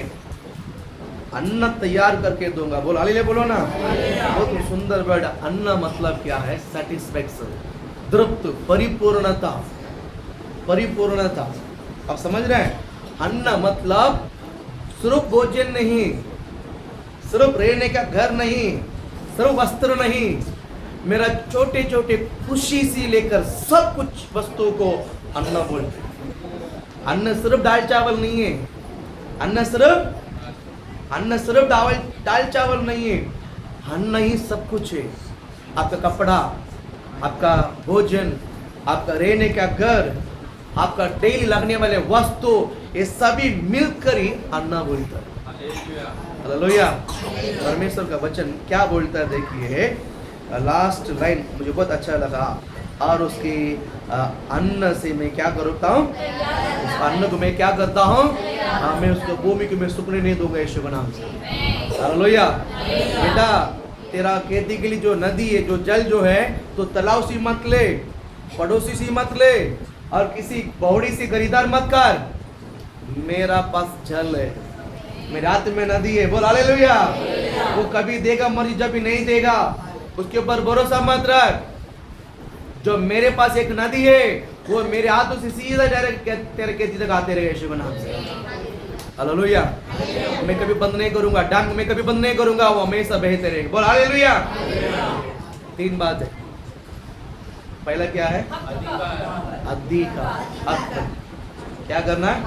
अन्न तैयार करके दूंगा। बोलो हालेलुया बोलो ना। बहुत सुंदर वर्ड। अन्न मतलब क्या है? सेटिस्फैक्शन, तृप्त, परिपूर्णता, परिपूर्णता। आप समझ रहे हैं? अन्न मतलब सिर्फ भोजन नहीं, सिर्फ रहने का घर नहीं, सिर्फ वस्त्र नहीं। मेरा छोटे छोटे खुशी से लेकर सब कुछ वस्तुओं को अन्न बोलते हैं। अन्न सिर्फ दाल चावल नहीं है। अन्न सिर्फ दाल चावल नहीं है। अन्न ही सब कुछ है। आपका कपड़ा, आपका भोजन, आपका रहने का घर, आपका डेली लगने वाले वस्तु, ये सभी मिलकर ही अन्न बोलता है। हालेलुया। परमेश्वर का वचन क्या बोलता है देखिए, लास्ट लाइन मुझे बहुत अच्छा लगा। और उसकी अन्न से मैं क्या करता हूँ, उस अन्न को मैं क्या करता हूँ, मैं उसको भूमि को मैं सूखने नहीं दूंगा यीशु के नाम से। हालेलुया। बेटा तेरा खेती के लिए जो नदी है, जो जल जो है, तो तालाब से मत ले, पड़ोसी से मत ले, और किसी बहुड़ी से खरीदार मत कर। मेरा पास जल है, मेरे हाथ में नदी है। बोल हालेलुया। वो कभी देगा मर्जी, जब भी नहीं देगा उसके ऊपर भरोसा मत रख। जो मेरे पास एक नदी है, वो मेरे हाथों से सीधा डायरेक्ट तेरे खेती तक आते रहे यीशु के नाम से। हालेलुया। मैं कभी बंद नहीं करूंगा, डैम मैं कभी बंद नहीं करूंगा, वो हमेशा बहते रहेगा। बोल हालेलुया। 3 बात है। पहला क्या है, अधिकार। क्या करना है,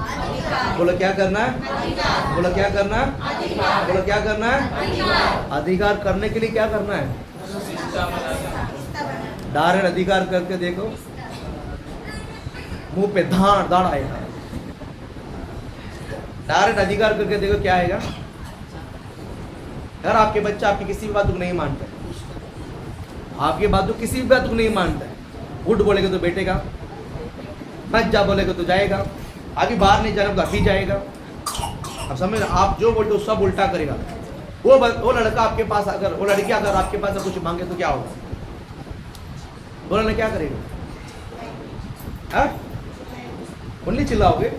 बोलो क्या करना है, बोलो क्या करना है, बोलो क्या करना है। अधिकार करने के लिए क्या करना है, डायरेक्ट अधिकार करके देखो, मुंह पे धाड़ धाड़ आएगा। डायरेक्ट अधिकार करके देखो क्या आएगा। अगर आपके बच्चा आपकी किसी भी बात को नहीं मानता है, आपकी बात को किसी भी बात को नहीं मानता है, उठ बोलेगा तो बैठेगा, मत जा बोलेगा तो जाएगा, अभी बाहर नहीं जाना तो अभी जाएगा। अब समझ, आप जो बोलते हो सब उल्टा करेगा। वो लड़का आपके पास, अगर वो लड़की अगर आपके पास कुछ मांगे तो क्या होगा, बोला ना क्या करेगा, उन्हीं चिल्लाओगे,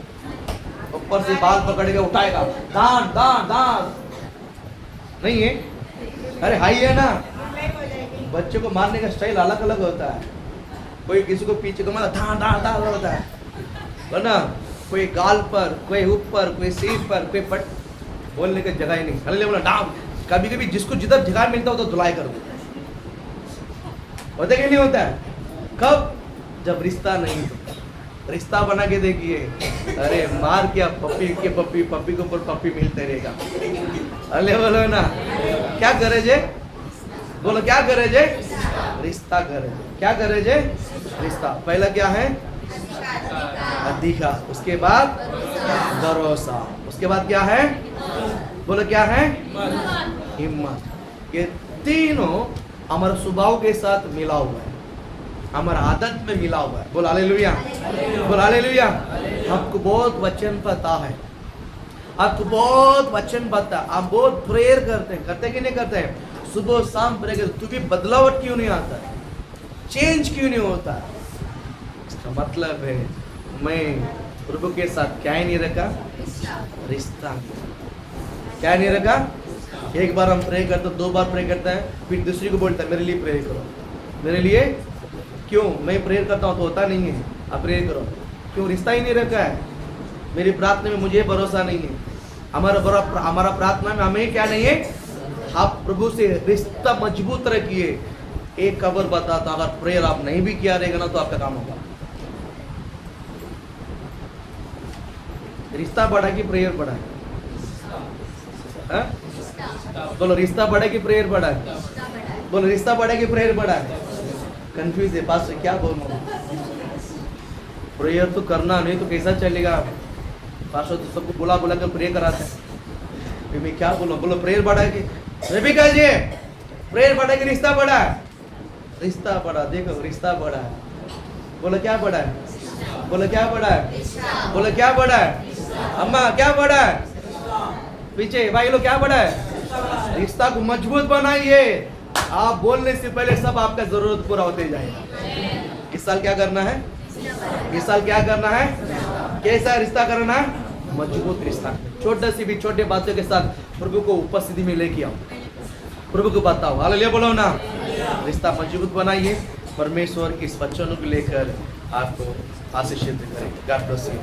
ऊपर से बाल पकड़ेगा, उठाएगा, दान दान दान नहीं है। अरे हाई है ना, बच्चे को मारने का स्टाइल अलग अलग होता है। कोई किसी को पीछे को मारा धान धान धान होता है ना, कोई गाल पर, कोई ऊपर, कोई सिर पर, कोई पट, बोलने की जगह ही नहीं। अरे बोला डाम, कभी कभी जिसको जिधर जगह मिलता हो तो धुलाई कर दो, होता कि नहीं होता है। कब, जब रिश्ता नहीं होता। रिश्ता बना के देखिए, अरे मार क्या पप्पी के पप्पी के ऊपर पप्पी मिलते रहेगा। अरे बोलो ना, क्या करे जे, बोलो क्या करे जे, रिश्ता करे। क्या करे जे, रिश्ता। पहला क्या है, अधिकार, उसके बाद भरोसा, उसके बाद क्या है, बोलो क्या है, हिम्मत। ये तीनों हमारे स्वभाव के साथ मिला हुआ है, हमारा आदत में मिला हुआ है। बोल हालेलुया, बोल हालेलुया। आपको बहुत वचन पता है, आपको बहुत वचन पता है, आप बहुत प्रेयर करते हैं, करते कि नहीं करते हैं, सुबह शाम प्रेयर करते, तो भी बदलावट क्यों नहीं आता है, चेंज क्यों नहीं होता है। इसका मतलब है मैं प्रभु के साथ क्या ही नहीं रखा, रिश्ता। क्या नहीं रखा, एक बार हम प्रे करते, 2 बार प्रे करता है, फिर दूसरी को बोलता है मेरे लिए प्रे करो, मेरे लिए। क्यों, मैं प्रेयर करता हूँ तो होता नहीं है, आप प्रेयर करो। क्यों, रिश्ता ही नहीं रखा है। मेरी प्रार्थना में मुझे भरोसा नहीं है, हमारा प्रार्थना में हमें क्या नहीं है, आप प्रभु से रिश्ता मजबूत रखिए। एक खबर बताता, अगर प्रेयर आप नहीं भी किया रहेगा ना तो आपका काम होगा। रिश्ता बढ़ा कि प्रेयर बढ़ा है, बोलो रिश्ता बढ़ा कि प्रेयर बढ़ा है, बोलो रिश्ता बढ़ा कि प्रेयर बढ़ा है। कंफ्यूज है, पास से क्या बोलूं, प्रेयर तो करना नहीं तो कैसा चलेगा। पास तो सबको बुला बुला कर प्रेयर कराते हैं, मैं क्या बोलूं, बोलो प्रेयर बढ़ा कि रेबिका जी, प्रेयर बढ़ा कि रिश्ता बढ़ा है, रिश्ता बढ़ा। देखो रिश्ता बढ़ा है, बोलो क्या बढ़ा है, बोलो क्या बढ़ा है, बोलो क्या बढ़ा है, अम्मा क्या बढ़ा है, पीछे भाई लोग क्या बढ़ा है, रिश्ता को मजबूत बनाइए। आप बोलने से पहले सब आपका जरूरत पूरा होते जाएगा। इस साल क्या करना है, इस साल क्या करना है, कैसा रिश्ता करना है, मजबूत रिश्ता। छोटे से भी छोटे बातों के साथ प्रभु को उपस्थिति में लेके आओ, प्रभु को बताओ, हालेलुया बोलो ना। रिश्ता मजबूत बनाइए, परमेश्वर के इस वचनों को लेकर आपको आशीषित करें। God bless you.